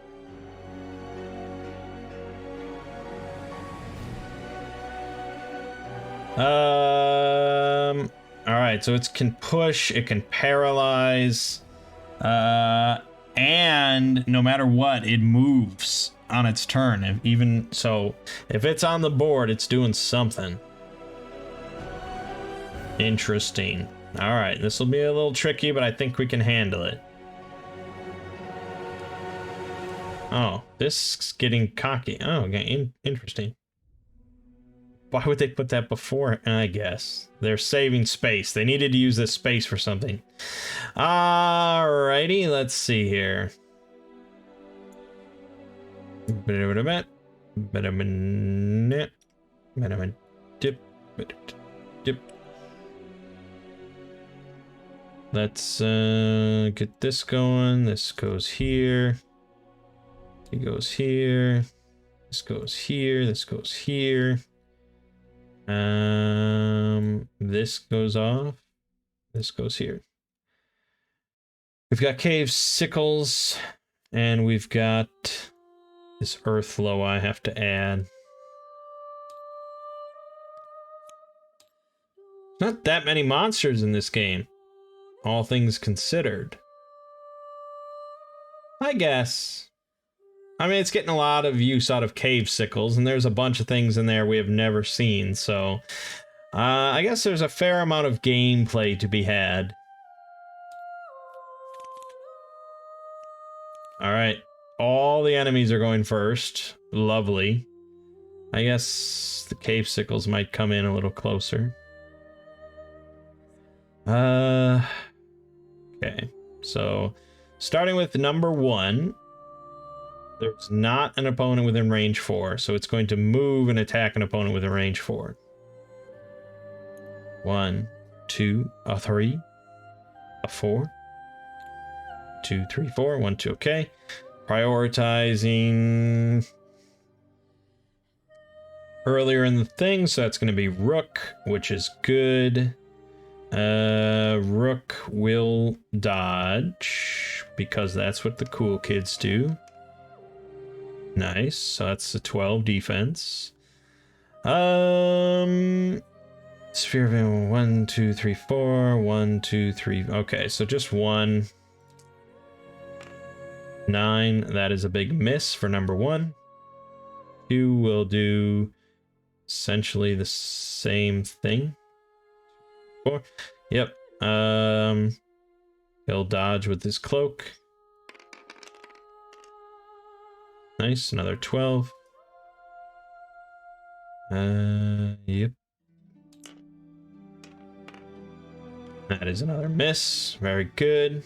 Alright, so it can push, it can paralyze, and no matter what, it moves on its turn. Even so, if it's on the board, it's doing something. Interesting. Alright, this will be a little tricky, but I think we can handle it. Oh, this is getting cocky. Oh, okay, interesting. Why would they put that before? I guess. They're saving space. They needed to use this space for something. Alrighty, let's see here. Let's get this going. This goes here. It goes here. This goes here. This goes here. This goes off. This goes here. We've got cave sickles, and we've got this earth flow I have to add. Not that many monsters in this game, all things considered. I guess. I mean, it's getting a lot of use out of cave sickles, and there's a bunch of things in there we have never seen, so I guess there's a fair amount of gameplay to be had. Alright, all the enemies are going first. Lovely. I guess the cave sickles might come in a little closer. Okay, so starting with number 1, there's not an opponent within range 4, so it's going to move and attack an opponent within range 4. 1, 2, a 3, a 4, 2, 3, 4, 1, 2, okay. Prioritizing earlier in the thing, so that's going to be Rook, which is good. Rook will dodge, because that's what the cool kids do. Nice, so that's a 12 defense. Sphere of 1, 2, 3, 4, 1, 2, 3. Okay, so just 1. 9, that is a big miss for number 1. 2 will do essentially the same thing. 4. Yep. He'll dodge with his cloak. Nice, another 12. Yep. That is another miss. Very good.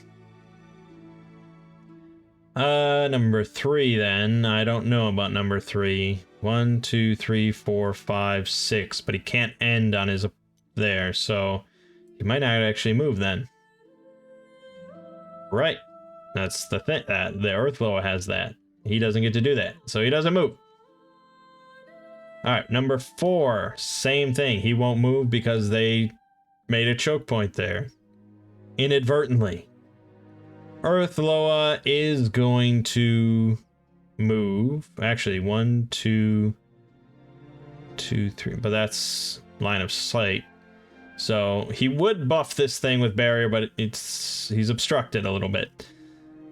Number 3 then. I don't know about number 3. 1, 2, 3, 4, 5, 6, but he can't end on his there, so he might not actually move then. Right. That's the thing. That the Earthflower has that. He doesn't get to do that, so he doesn't move. Alright, number 4. Same thing. He won't move because they made a choke point there. Inadvertently. Earthloa is going to move. Actually, 1, 2, 2, 3. But that's line of sight. So he would buff this thing with barrier, but he's obstructed a little bit.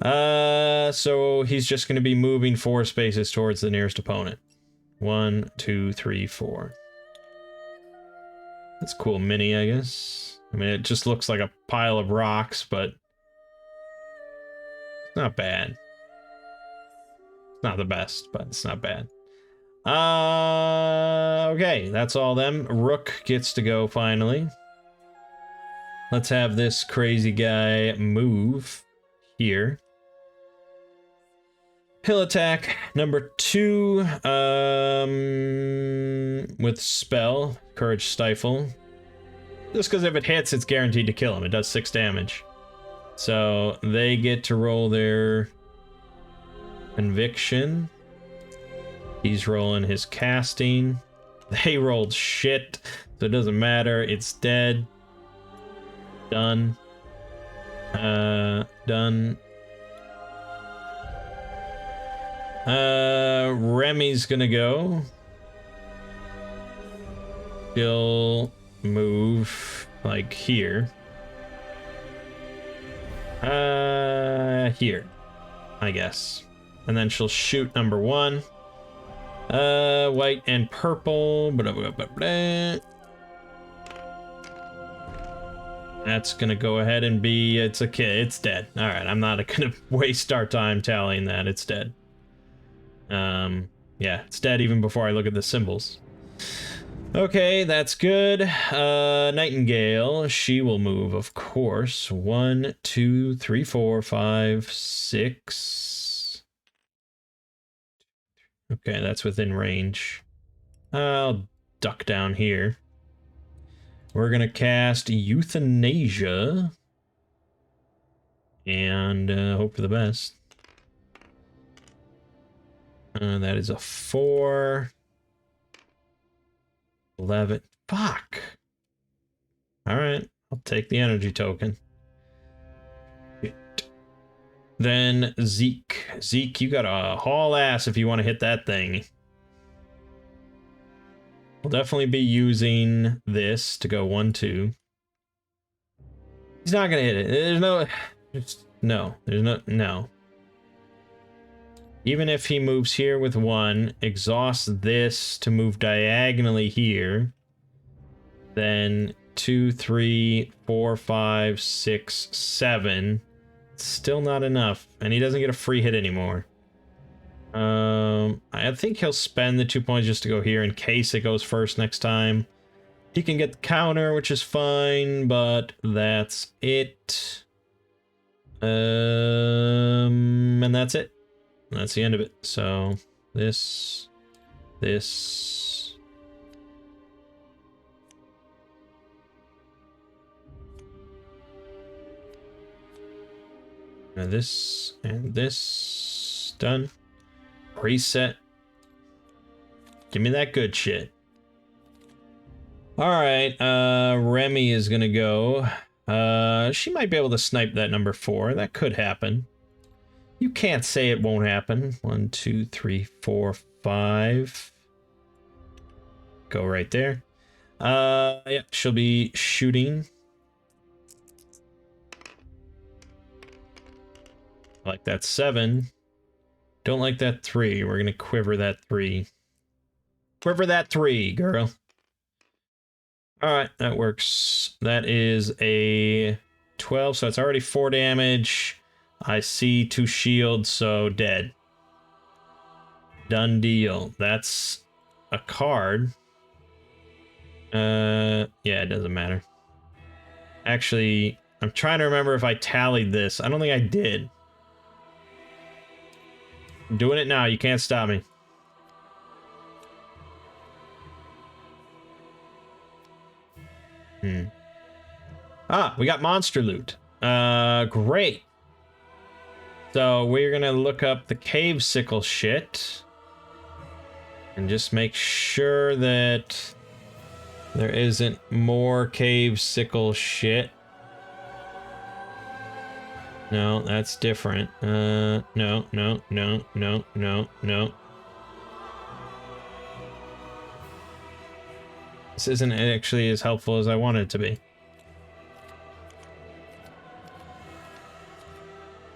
So he's just going to be moving 4 spaces towards the nearest opponent. 1, 2, 3, 4. That's cool mini, I guess. I mean, it just looks like a pile of rocks, but it's not bad. It's not the best, but it's not bad. Okay, that's all them. Rook gets to go finally. Let's have this crazy guy move here. He'll attack number 2 with spell, Courage Stifle. Just because if it hits, it's guaranteed to kill him. It does 6 damage. So they get to roll their conviction. He's rolling his casting. They rolled shit, so it doesn't matter. It's dead. Done. Done. Remy's gonna go. She'll move like here. Here, I guess. And then she'll shoot number 1. White and purple. That's gonna go ahead and be, it's dead. Alright, I'm not gonna waste our time tallying that. It's dead. Yeah, it's dead even before I look at the symbols. Okay, that's good. Nightingale, she will move, of course. 1, 2, 3, 4, 5, 6. Okay, that's within range. I'll duck down here. We're gonna cast Euthanasia. And hope for the best. That is a 4. 11. Fuck. Alright, I'll take the energy token. Then Zeke. Zeke, you gotta haul ass if you want to hit that thing. We'll definitely be using this to go 1-2. He's not gonna hit it. There's no... no. Even if he moves here with 1, exhaust this to move diagonally here, then 2, 3, 4, 5, 6, 7. Still not enough, and he doesn't get a free hit anymore. I think he'll spend the 2 points just to go here in case it goes first next time. He can get the counter, which is fine, but that's it. And that's it. That's the end of it. So this. And this and this. Done. Reset. Give me that good shit. Alright, Remy is gonna go. She might be able to snipe that number 4. That could happen. You can't say it won't happen. 1, 2, 3, 4, 5. Go right there. Yeah, she'll be shooting. Like that 7. Don't like that 3. We're gonna quiver that 3. Quiver that 3, girl. Alright, that works. That is a 12, so it's already 4 damage. I see 2 shields, so dead. Done deal. That's a card. Yeah, it doesn't matter. Actually, I'm trying to remember if I tallied this. I don't think I did. I'm doing it now. You can't stop me. Ah, we got monster loot. Great. So we're gonna look up the cave sickle shit. And just make sure that there isn't more cave sickle shit. No, that's different. No. This isn't actually as helpful as I wanted it to be.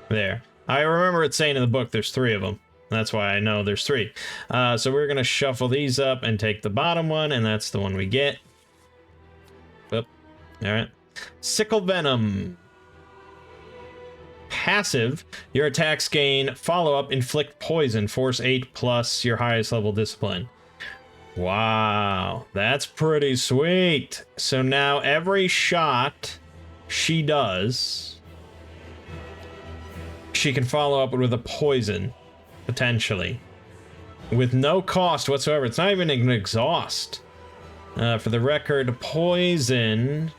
There. I remember it saying in the book there's 3 of them. That's why I know there's 3. So we're going to shuffle these up and take the bottom one, and that's the one we get. Oop. Alright. Sickle Venom. Passive. Your attacks gain follow-up, inflict poison, force 8 plus your highest level discipline. Wow, that's pretty sweet. So now every shot she does, she can follow up with a poison, potentially, with no cost whatsoever. It's not even an exhaust. For the record, poison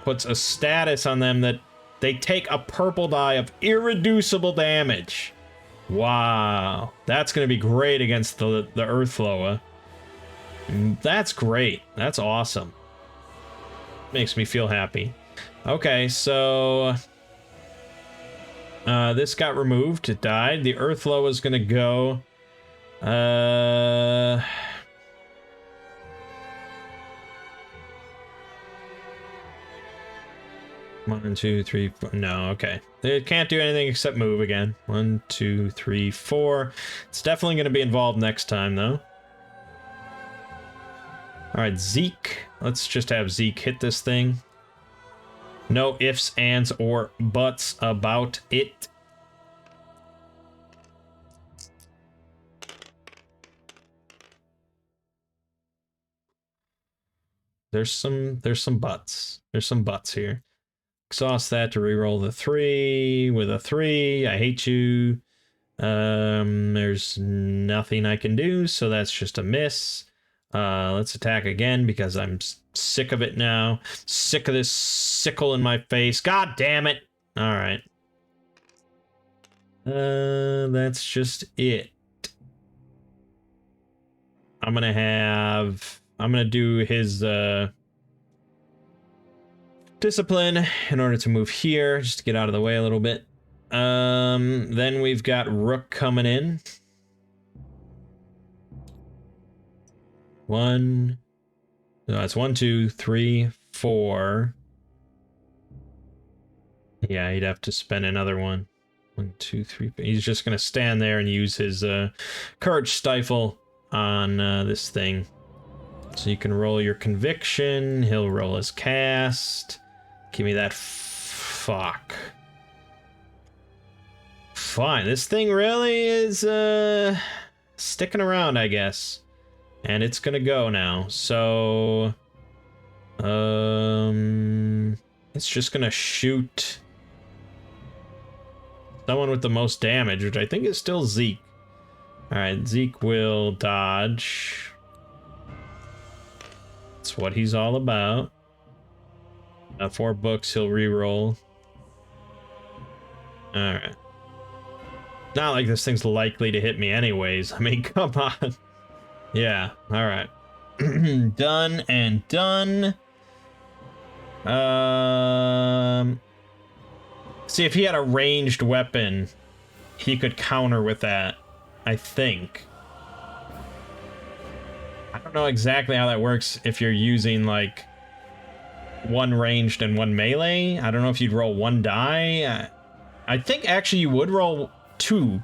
puts a status on them that they take a purple die of irreducible damage. Wow, that's going to be great against the Earthloa. That's great. That's awesome. Makes me feel happy. Okay, so this got removed. It died. The Earthloa is going to go. 1, 2, 3, 4. No, okay. It can't do anything except move again. 1, 2, 3, 4. It's definitely going to be involved next time, though. Alright, Zeke. Let's just have Zeke hit this thing. No ifs, ands, or buts about it. There's some buts. There's some buts here. Exhaust that to reroll the 3 with a 3. I hate you. There's nothing I can do, so that's just a miss. Let's attack again because I'm sick of it now. Sick of this sickle in my face. God damn it. All right. That's just it. I'm gonna have I'm gonna do his discipline in order to move here, just to get out of the way a little bit. Then we've got Rook coming in. No, that's 1, 2, 3, 4. Yeah, he'd have to spend another one. 1, 2, 3. He's just gonna stand there and use his courage stifle on this thing. So you can roll your conviction. He'll roll his cast. Give me that. Fuck. Fine. This thing really is sticking around, I guess. And it's gonna go now. So it's just gonna shoot someone with the most damage, which I think is still Zeke. Alright, Zeke will dodge. That's what he's all about. 4 books, he'll re-roll. Alright. Not like this thing's likely to hit me anyways. I mean, come on. Yeah, alright. Done and done. See, if he had a ranged weapon, he could counter with that, I think. I don't know exactly how that works if you're using, like, 1 ranged and 1 melee. I don't know if you'd roll 1 die. I think actually you would roll 2.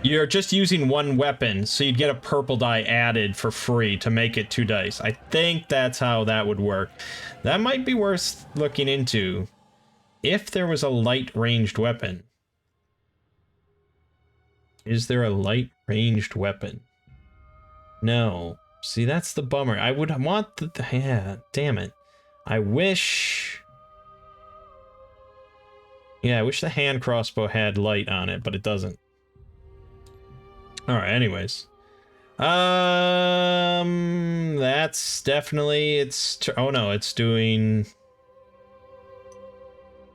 You're just using 1 weapon, so you'd get a purple die added for free to make it 2 dice. I think that's how that would work. That might be worth looking into. If there was a light ranged weapon. Is there a light ranged weapon? No. See, that's the bummer. I would want the... Yeah, damn it. I wish... Yeah, I wish the hand crossbow had light on it, but it doesn't. Alright, anyways. That's definitely... Oh no, it's doing...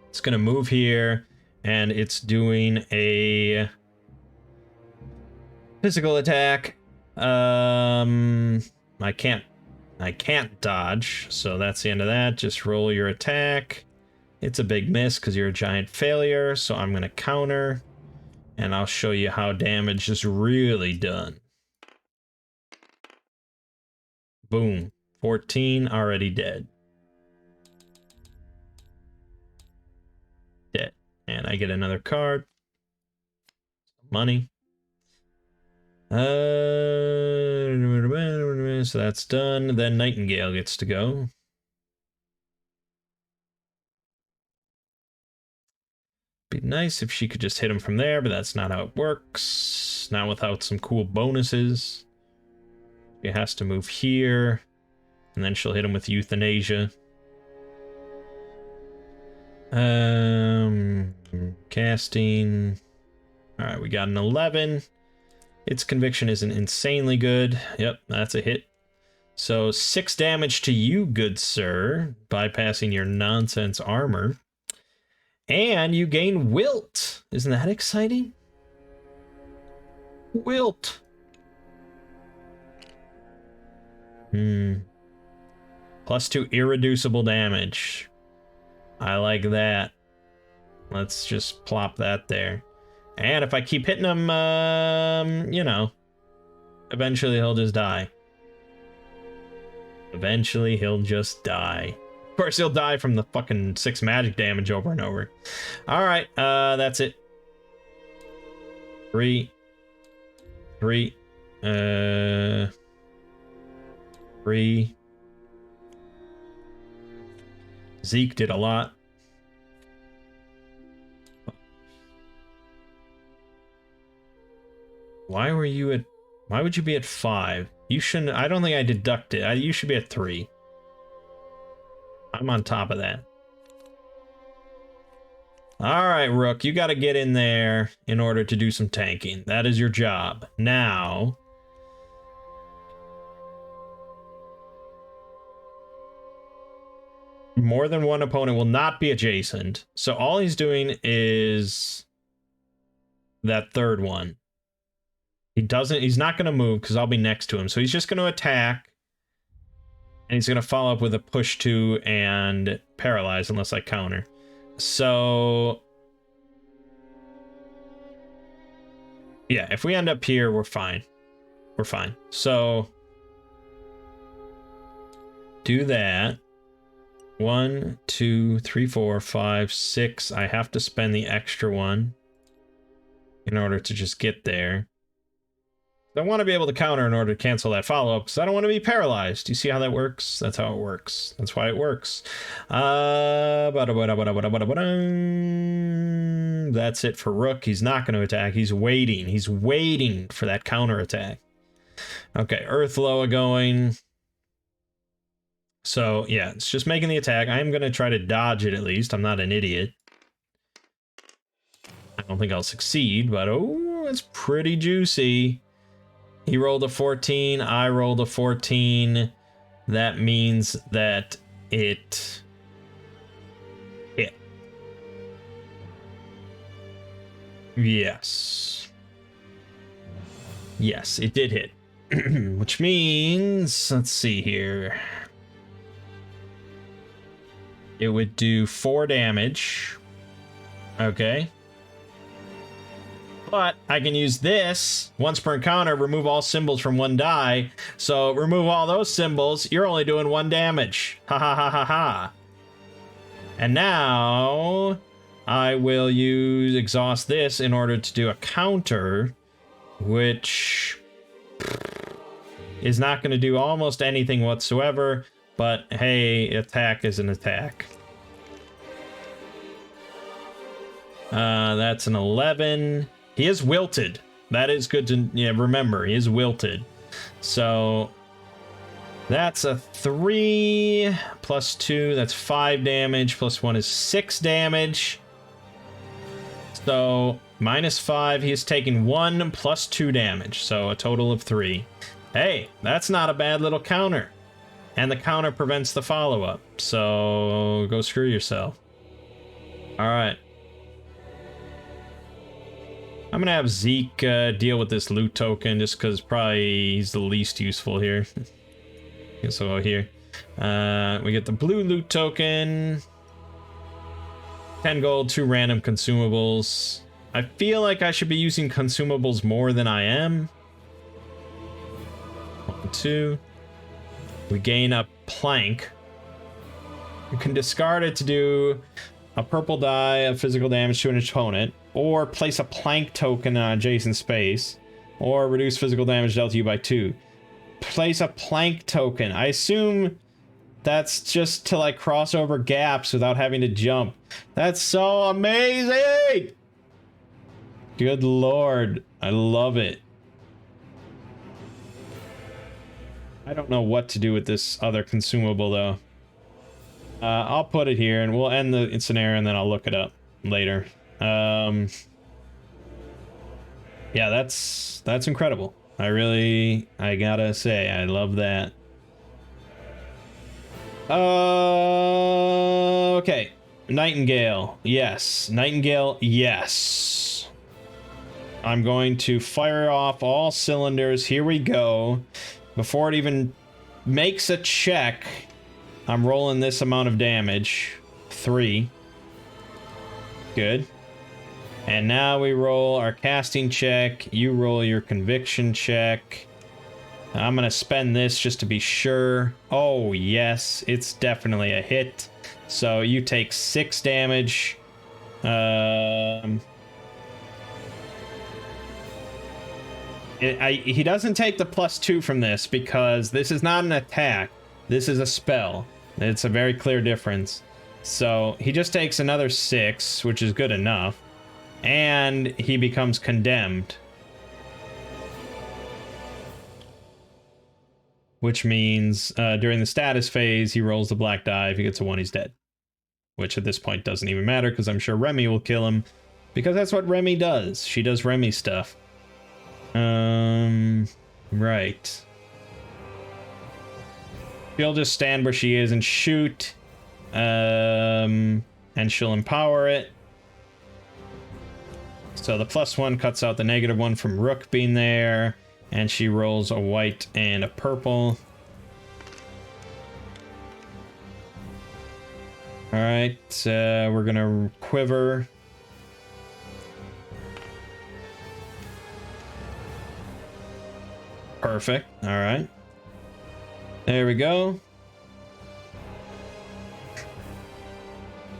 It's gonna move here, and it's doing a... physical attack. I can't dodge, so that's the end of that. Just roll your attack. It's a big miss because you're a giant failure, so I'm gonna counter, and I'll show you how damage is really done. Boom. 14 already dead. Dead. And I get another card. Money. So that's done. Then Nightingale gets to go. Be nice if she could just hit him from there, but that's not how it works. Not without some cool bonuses. She has to move here, and then she'll hit him with Euthanasia. Casting. Alright, we got an 11. Its conviction isn't insanely good. Yep, that's a hit. So 6 damage to you, good sir, bypassing your nonsense armor. And you gain Wilt. Isn't that exciting? Wilt. +2 irreducible damage. I like that. Let's just plop that there. And if I keep hitting him, you know, eventually he'll just die. Eventually he'll just die. Of course, he'll die from the fucking 6 magic damage over and over. Alright, that's it. 3. 3. 3. Zeke did a lot. Why would you be at 5? You shouldn't... I don't think I deducted. You should be at 3. I'm on top of that. Alright, Rook, you gotta get in there in order to do some tanking. That is your job. Now... more than one opponent will not be adjacent. So all he's doing is... that third one. He's not going to move because I'll be next to him. So he's just going to attack. And he's going to follow up with a push 2 and paralyze unless I counter. So yeah, if we end up here, we're fine. We're fine. So do that. 1, 2, 3, 4, 5, 6. I have to spend the extra one in order to just get there. I want to be able to counter in order to cancel that follow-up because I don't want to be paralyzed. Do you see how that works? That's how it works. That's why it works. That's it for Rook. He's not going to attack. He's waiting. He's waiting for that counter attack. Okay, Earth Loa going. So, yeah, it's just making the attack. I am going to try to dodge it at least. I'm not an idiot. I don't think I'll succeed, but oh, it's pretty juicy. He rolled a 14, I rolled a 14. That means that it hit. Yes. Yes, it did hit. Which means, let's see here. It would do 4 damage. Okay. But I can use this once per encounter, remove all symbols from 1 die. So remove all those symbols, you're only doing 1 damage. Ha ha ha ha ha. And now I will use exhaust this in order to do a counter, which is not going to do almost anything whatsoever. But hey, attack is an attack. That's an 11. He is wilted. That is good to remember. He is wilted. So that's a 3 plus 2. That's 5 damage. Plus 1 is 6 damage. So minus 5. He is taking 1 plus 2 damage. So a total of 3. Hey, that's not a bad little counter. And the counter prevents the follow-up. So go screw yourself. All right. I'm gonna have Zeke deal with this loot token just because probably he's the least useful here. Guess I'll go here. We get the blue loot token. 10 gold, 2 random consumables. I feel like I should be using consumables more than I am. 1, 2. We gain a plank. You can discard it to do a purple die of physical damage to an opponent, or place a plank token on adjacent space, or reduce physical damage dealt to you by 2. Place a plank token. I assume that's just to like cross over gaps without having to jump. That's so amazing! Good lord, I love it. I don't know what to do with this other consumable though. I'll put it here and we'll end the scenario and then I'll look it up later. Yeah, that's incredible. I gotta say, I love that. Okay. Nightingale. Yes. Nightingale. Yes. I'm going to fire off all cylinders. Here we go. Before it even makes a check, I'm rolling this amount of damage. 3. Good. And now we roll our casting check. You roll your conviction check. I'm going to spend this just to be sure. Oh, yes. It's definitely a hit. So you take 6 damage. He doesn't take the +2 from this because this is not an attack. This is a spell. It's a very clear difference. So he just takes another 6, which is good enough. And he becomes condemned. Which means during the status phase, he rolls the black die. If he gets a 1, he's dead. Which at this point doesn't even matter because I'm sure Remy will kill him. Because that's what Remy does. She does Remy stuff. Right. She'll just stand where she is and shoot. And she'll empower it. So the +1 cuts out the -1 from Rook being there, and she rolls a white and a purple. All right, we're gonna quiver. Perfect. All right. There we go.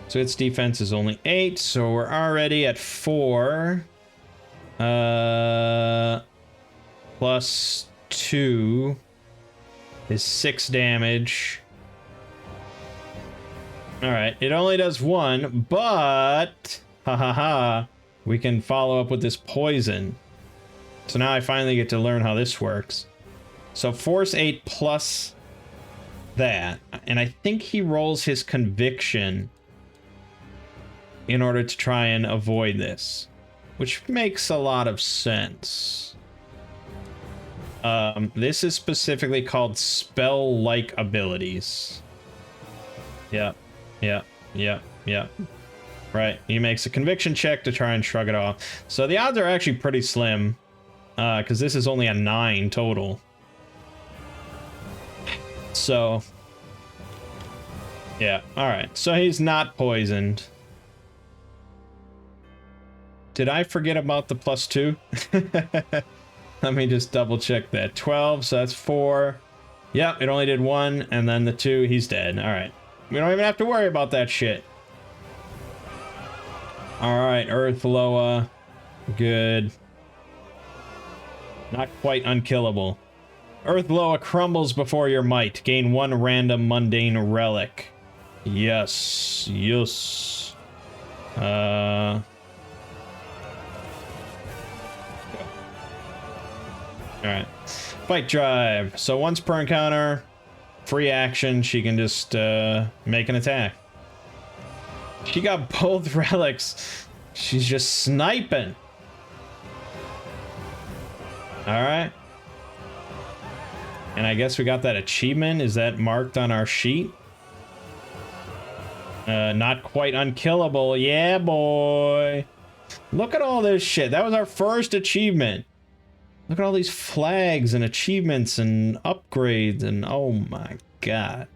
So its defense is only 8, so we're already at 4. +2 is 6 damage. Alright, it only does 1, but we can follow up with this poison. So now I finally get to learn how this works. So force 8 plus that, and I think he rolls his conviction in order to try and avoid this, which makes a lot of sense. This is specifically called spell-like abilities. Yep. Right, he makes a conviction check to try and shrug it off. So the odds are actually pretty slim, because this is only a 9 total. So, yeah, alright. So he's not poisoned. Did I forget about the +2? Let me just double check that. 12, so that's 4. Yep, it only did 1, and then the 2, he's dead. Alright. We don't even have to worry about that shit. Alright, Earth Loa. Good. Not quite unkillable. Earth Loa crumbles before your might. Gain 1 random mundane relic. Yes. Yes. Alright. Fight drive. So once per encounter, free action, she can just make an attack. She got both relics. She's just sniping. Alright. And I guess we got that achievement. Is that marked on our sheet? Not quite unkillable. Yeah, boy. Look at all this shit. That was our first achievement. Look at all these flags and achievements and upgrades and oh my god.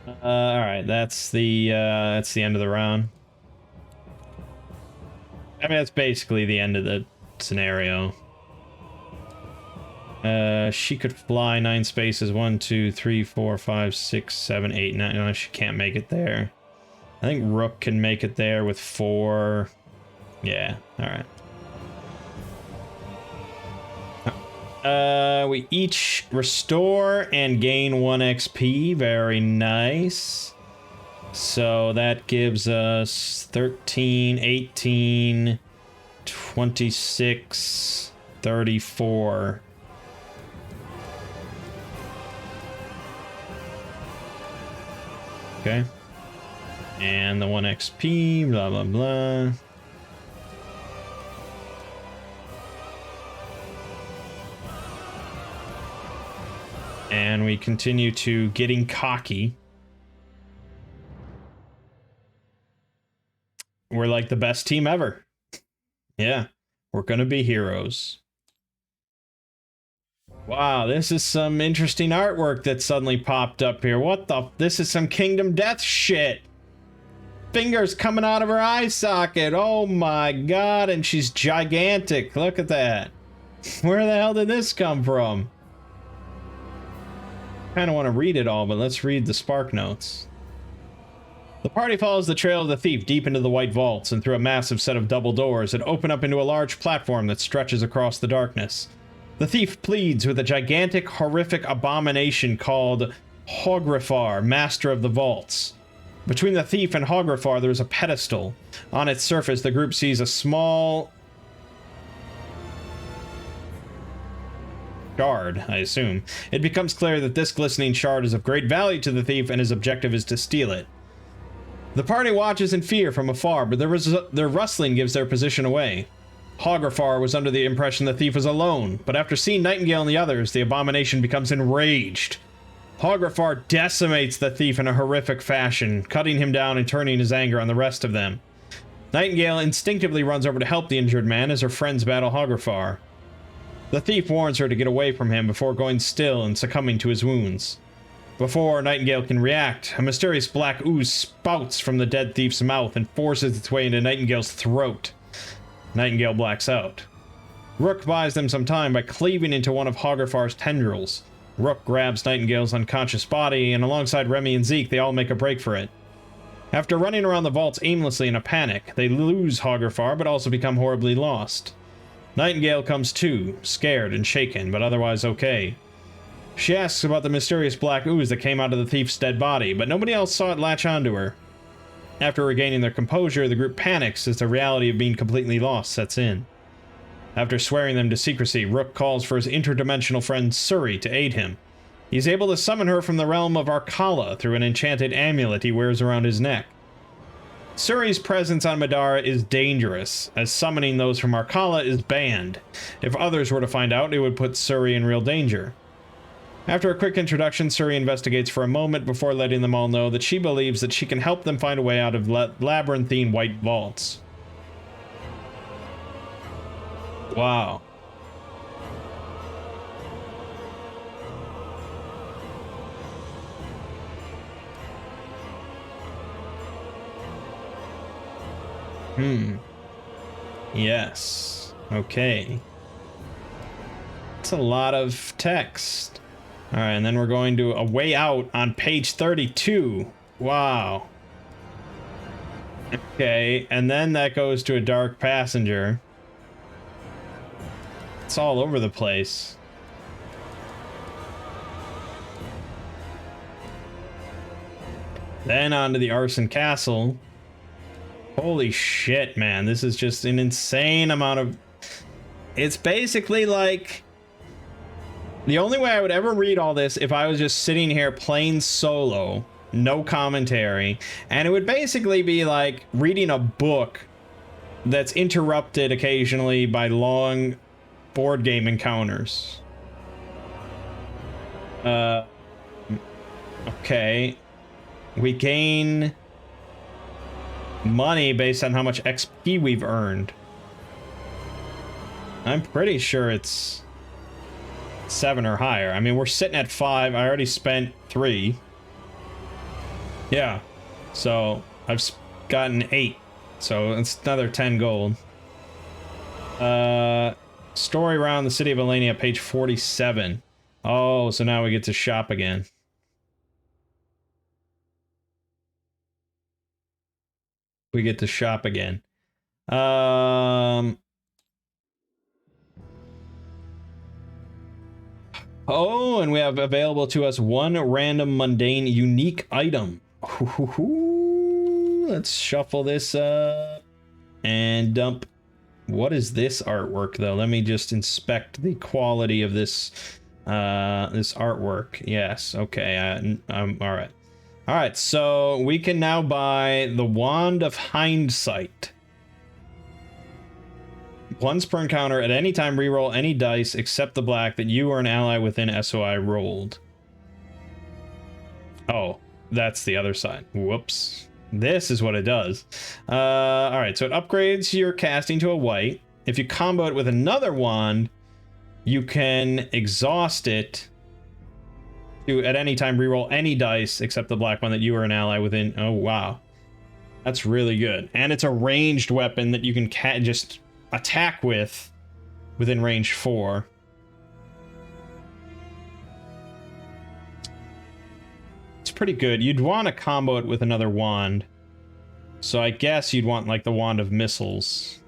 Alright, that's the end of the round. I mean, that's basically the end of the scenario. She could fly 9 spaces. 1, 2, 3, 4, 5, 6, 7, 8, 9. No, she can't make it there. I think Rook can make it there with 4. Yeah, alright. We each restore and gain 1 XP. Very nice. So that gives us 13, 18, 26, 34. Okay. And the 1 XP, blah, blah, blah. And we continue to getting cocky. We're like the best team ever. Yeah, we're gonna be heroes. Wow, this is some interesting artwork that suddenly popped up here. What the? This is some Kingdom Death shit. Fingers coming out of her eye socket. Oh my god, and she's gigantic. Look at that. Where the hell did this come from? Kind of want to read it all, but let's read the spark notes. The party follows the trail of the thief deep into the white vaults and through a massive set of double doors that open up into a large platform that stretches across the darkness. The thief pleads with a gigantic, horrific abomination called Hogrifar, master of the vaults. Between the thief and Hogrifar there is a pedestal. On its surface the group sees a small shard, I assume. It becomes clear that this glistening shard is of great value to the thief and his objective is to steal it. The party watches in fear from afar, but their rustling gives their position away. Hogrifar was under the impression the thief was alone, but after seeing Nightingale and the others, the abomination becomes enraged. Hogrifar decimates the thief in a horrific fashion, cutting him down and turning his anger on the rest of them. Nightingale instinctively runs over to help the injured man as her friends battle Hogrifar. The thief warns her to get away from him before going still and succumbing to his wounds. Before Nightingale can react, a mysterious black ooze spouts from the dead thief's mouth and forces its way into Nightingale's throat. Nightingale blacks out. Rook buys them some time by cleaving into one of Hogrifar's tendrils. Rook grabs Nightingale's unconscious body, and alongside Remy and Zeke, they all make a break for it. After running around the vaults aimlessly in a panic, they lose Hogrifar, but also become horribly lost. Nightingale comes to, scared and shaken, but otherwise okay. She asks about the mysterious black ooze that came out of the thief's dead body, but nobody else saw it latch onto her. After regaining their composure, the group panics as the reality of being completely lost sets in. After swearing them to secrecy, Rook calls for his interdimensional friend Suri to aid him. He's able to summon her from the realm of Arkala through an enchanted amulet he wears around his neck. Suri's presence on Middara is dangerous, as summoning those from Arkala is banned. If others were to find out, it would put Suri in real danger. After a quick introduction, Suri investigates for a moment before letting them all know that she believes that she can help them find a way out of labyrinthine white vaults. Wow. Yes. Okay. That's a lot of text. Alright, and then we're going to a way out on page 32. Wow. Okay, and then that goes to a dark passenger. It's all over the place. Then on to the Arson Castle. Holy shit, man. This is just an insane amount of... It's basically like... The only way I would ever read all this if I was just sitting here playing solo, no commentary, and it would basically be like reading a book that's interrupted occasionally by long board game encounters. Okay. We gain money based on how much XP we've earned. I'm pretty sure it's 7 or higher. I mean, we're sitting at 5. I already spent 3. Yeah. So I've gotten 8. So it's another 10 gold. Story around the city of Elenia, page 47. Oh, so now we get to shop again. We get to shop again. Oh, and we have available to us one random mundane unique item. Let's shuffle this up and dump. What is this artwork though? Let me just inspect the quality of this this artwork. Yes, okay. I'm all right. All right, so we can now buy the Wand of Hindsight. Once per encounter, at any time reroll any dice except the black that you or an ally within SOI rolled. Oh, that's the other side. Whoops. This is what it does. Alright, so it upgrades your casting to a white. If you combo it with another wand, you can exhaust it to, at any time, reroll any dice except the black one that you or an ally within. Oh, wow. That's really good. And it's a ranged weapon that you can just attack with within range 4. It's pretty good. You'd want to combo it with another wand. So I guess you'd want like the Wand of Missiles.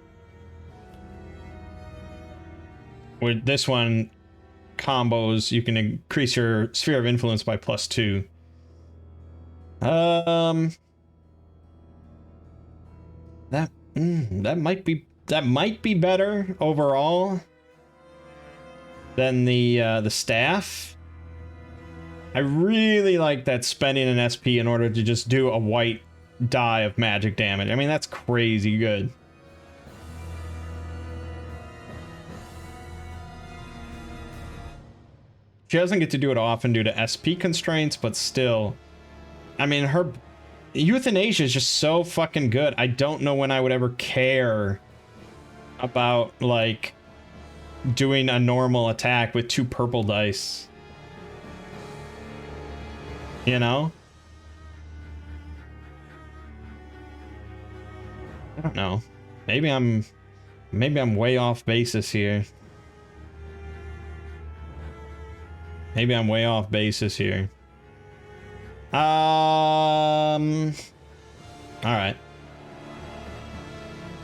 With this one combos, you can increase your sphere of influence by +2. That might be better overall than the staff. I really like that spending an SP in order to just do a white die of magic damage. I mean, that's crazy good. She doesn't get to do it often due to SP constraints, but still, I mean, her Euthanasia is just so fucking good. I don't know when I would ever care about, like, doing a normal attack with 2 purple dice. You know? I don't know. Maybe I'm way off basis here. Maybe I'm way off basis here. All right.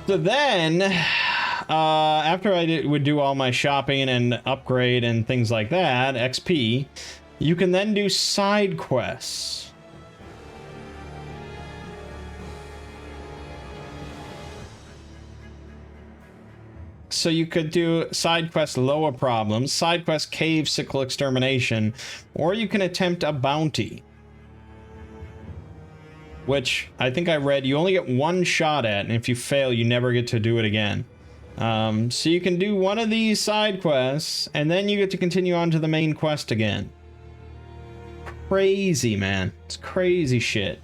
So then, after I would do all my shopping and upgrade and things like that, XP, you can then do side quests. So you could do side quest Loa Problems, side quest Cave Sickle Extermination, or you can attempt a bounty. Which I think I read you only get 1 shot at, and if you fail, you never get to do it again. So you can do one of these side quests, and then you get to continue on to the main quest again. Crazy, man. It's crazy shit.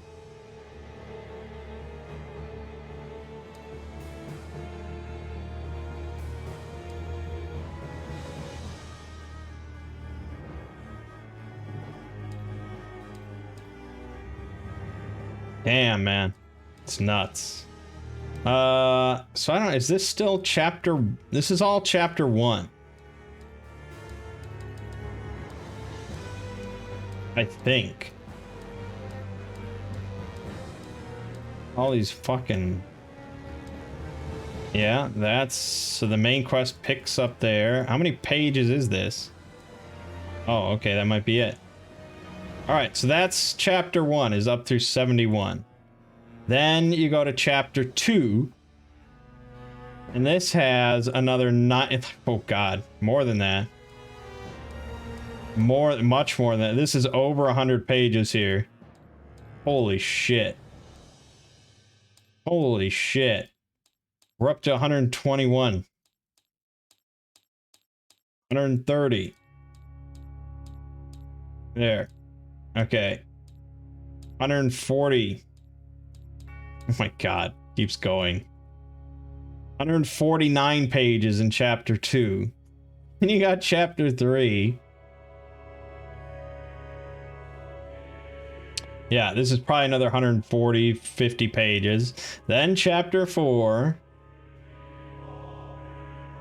Damn, man. It's nuts. So I don't know, is this still chapter... This is all chapter 1. I think. All these fucking... Yeah, that's... So the main quest picks up there. How many pages is this? Oh, okay, that might be it. Alright, so that's chapter 1 is up through 71. Then you go to chapter 2. And this has another 9... Oh god, more than that. Much more than that. This is over 100 pages here. Holy shit. Holy shit. We're up to 121. 130. There. Okay. 140. Oh my god. Keeps going. 149 pages in chapter 2. And you got chapter 3. Yeah, this is probably another 140, 50 pages. Then chapter 4.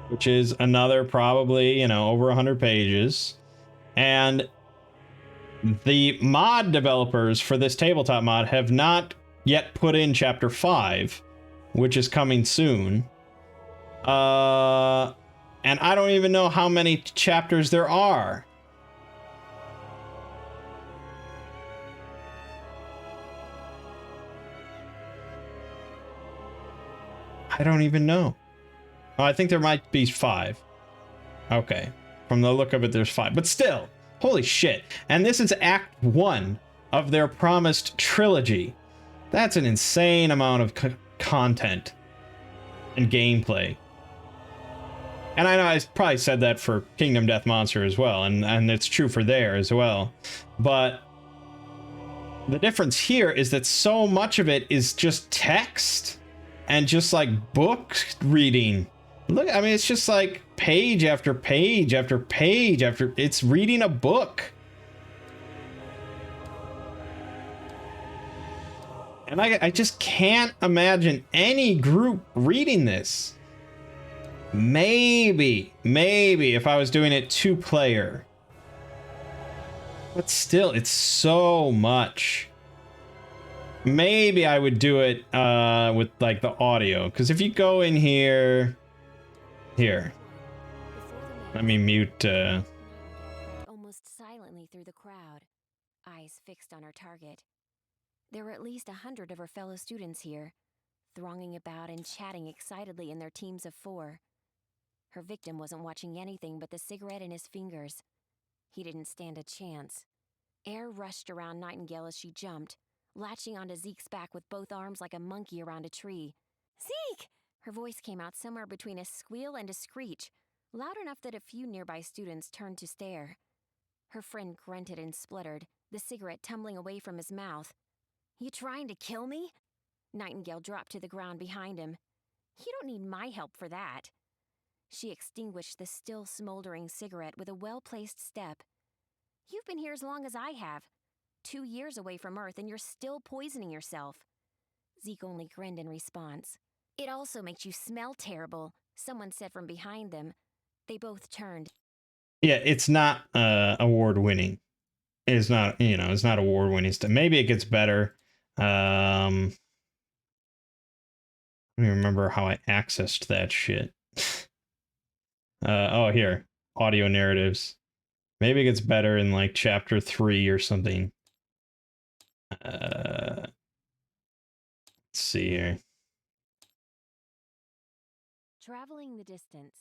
Which is another probably, you know, over 100 pages. And the mod developers for this tabletop mod have not yet put in chapter 5, which is coming soon. And I don't even know how many chapters there are. I don't even know. Oh, I think there might be 5. Okay. From the look of it, there's 5. But still, holy shit. And this is Act 1 of their promised trilogy. That's an insane amount of content and gameplay. And I know I probably said that for Kingdom Death Monster as well, and it's true for there as well. But the difference here is that so much of it is just text and just like book reading. Look, I mean, it's just like page after page after page after... It's reading a book. And I just can't imagine any group reading this. Maybe if I was doing it 2-player. But still, it's so much. Maybe I would do it with like the audio. Because if you go in here... Here. Let me mute... Almost silently through the crowd, eyes fixed on her target. There were at least 100 of her fellow students here, thronging about and chatting excitedly in their teams of 4. Her victim wasn't watching anything but the cigarette in his fingers. He didn't stand a chance. Air rushed around Nightingale as she jumped, latching onto Zeke's back with both arms like a monkey around a tree. "Zeke!" Her voice came out somewhere between a squeal and a screech, loud enough that a few nearby students turned to stare. Her friend grunted and spluttered, the cigarette tumbling away from his mouth. You trying to kill me? Nightingale dropped to the ground behind him. You don't need my help for that. She extinguished the still smoldering cigarette with a well-placed step. You've been here as long as I have. 2 years away from Earth, and you're still poisoning yourself. Zeke only grinned in response. It also makes you smell terrible, someone said from behind them. They both turned. Yeah, it's not award-winning. It's not, it's not award-winning stuff. Maybe it gets better. I don't even remember how I accessed that shit. Oh, here. Audio narratives. Maybe it gets better in like chapter 3 or something. Let's see here. Traveling the distance.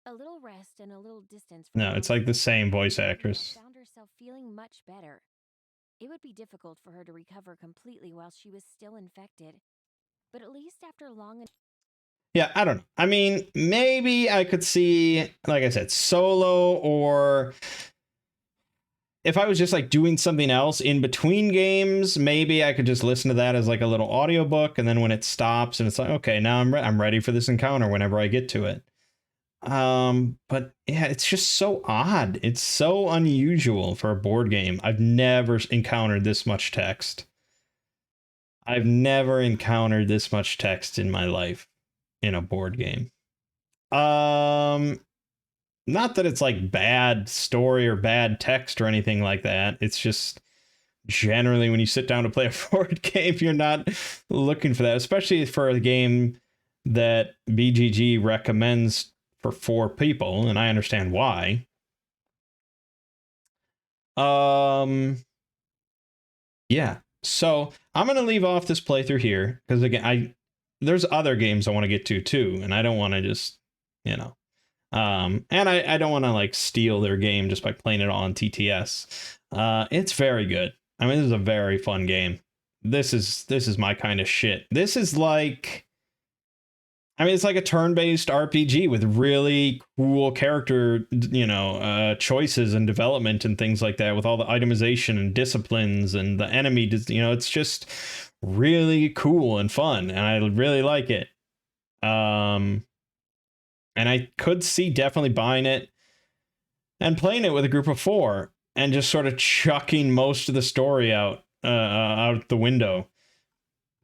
A little rest and a little distance from No, it's like the same voice actress. found herself feeling much better. It would be difficult for her to recover completely while she was still infected. But at least after long. Yeah, I don't know. I mean, maybe I could see, like I said, solo, or if I was just like doing something else in between games, maybe I could just listen to that as like a little audiobook, and then when it stops and it's like, okay, now I'm ready for this encounter whenever I get to it. But yeah, it's just so odd. It's so unusual for a board game. I've never encountered this much text. I've never encountered this much text in my life in a board game. Not that it's like bad story or bad text or anything like that. It's just generally when you sit down to play a board game, you're not looking for that, especially for a game that BGG recommends for 4 people, and I understand why. Yeah. So I'm gonna leave off this playthrough here because again, there's other games I want to get to too, and I don't want to just, and I don't want to like steal their game just by playing it all on TTS. It's very good. I mean, this is a very fun game. This is my kind of shit. This is like, I mean, it's like a turn-based RPG with really cool character, choices and development and things like that, with all the itemization and disciplines and the enemy, it's just really cool and fun, and I really like it. And I could see definitely buying it and playing it with a group of 4 and just sort of chucking most of the story out the window.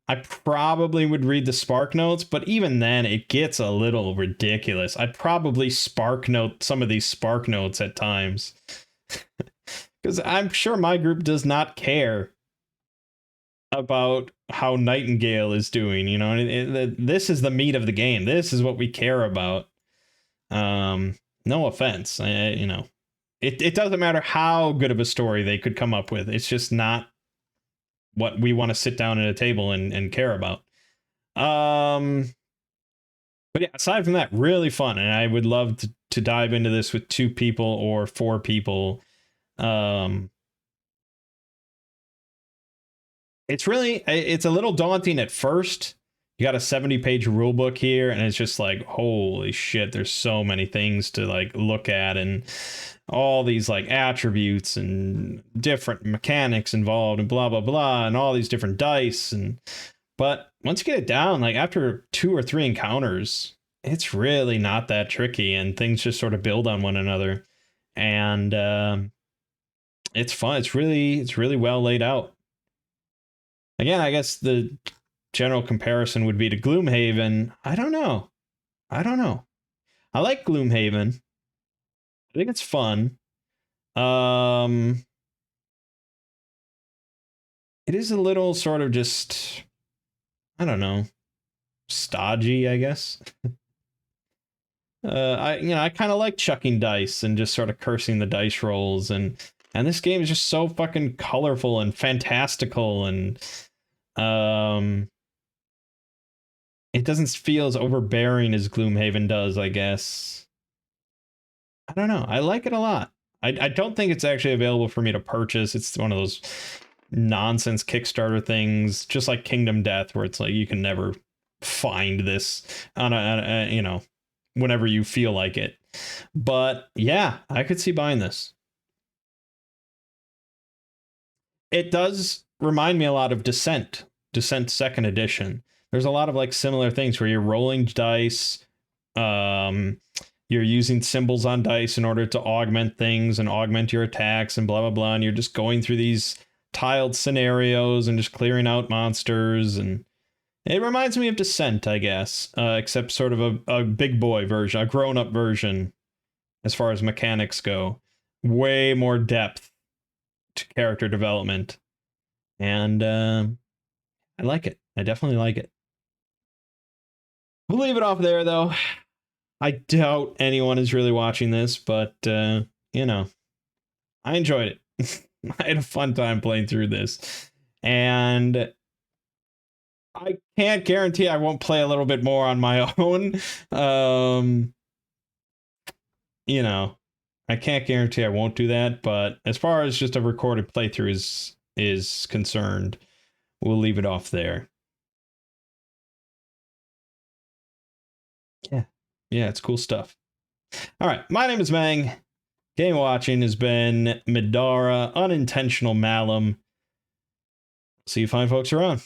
I probably would read the Spark Notes, but even then it gets a little ridiculous. I'd probably Spark Note some of these Spark Notes at times. Because I'm sure my group does not care about how Nightingale is doing, this is the meat of the game. This is what we care about. No offense, it doesn't matter how good of a story they could come up with. It's just not what we want to sit down at a table and care about. But yeah, aside from that, really fun, and I would love to dive into this with 2 people or 4 people. It's a little daunting at first. You got a 70-page rule book here, and it's just like, holy shit, there's so many things to like look at, and all these like attributes and different mechanics involved and blah blah blah, and all these different dice. But once you get it down, like after 2 or 3 encounters, it's really not that tricky, and things just sort of build on one another, and it's fun. It's really well laid out. Again, I guess the general comparison would be to Gloomhaven. I don't know. I like Gloomhaven. I think it's fun. It is a little sort of just, I don't know, stodgy, I guess. I kind of like chucking dice and just sort of cursing the dice rolls, and this game is just so fucking colorful and fantastical, and it doesn't feel as overbearing as Gloomhaven does, I guess. I don't know. I like it a lot. I don't think it's actually available for me to purchase. It's one of those nonsense Kickstarter things, just like Kingdom Death, where it's like you can never find this on a whenever you feel like it. But yeah, I could see buying this. It does remind me a lot of Descent Second Edition. There's a lot of like similar things where you're rolling dice, you're using symbols on dice in order to augment things and augment your attacks and blah blah blah, and you're just going through these tiled scenarios and just clearing out monsters. And it reminds me of Descent, I guess, except sort of a big boy version, a grown-up version as far as mechanics go. Way more depth to character development. And I like it. I definitely like it. We'll leave it off there, though. I doubt anyone is really watching this, but, you know, I enjoyed it. I had a fun time playing through this. And I can't guarantee I won't play a little bit more on my own. You know, I can't guarantee I won't do that, but as far as just a recorded playthrough is concerned, we'll leave it off there. Yeah, it's cool stuff. All right, my name is Mangg. Game watching has been Middara, Unintentional Malum. See you fine folks around.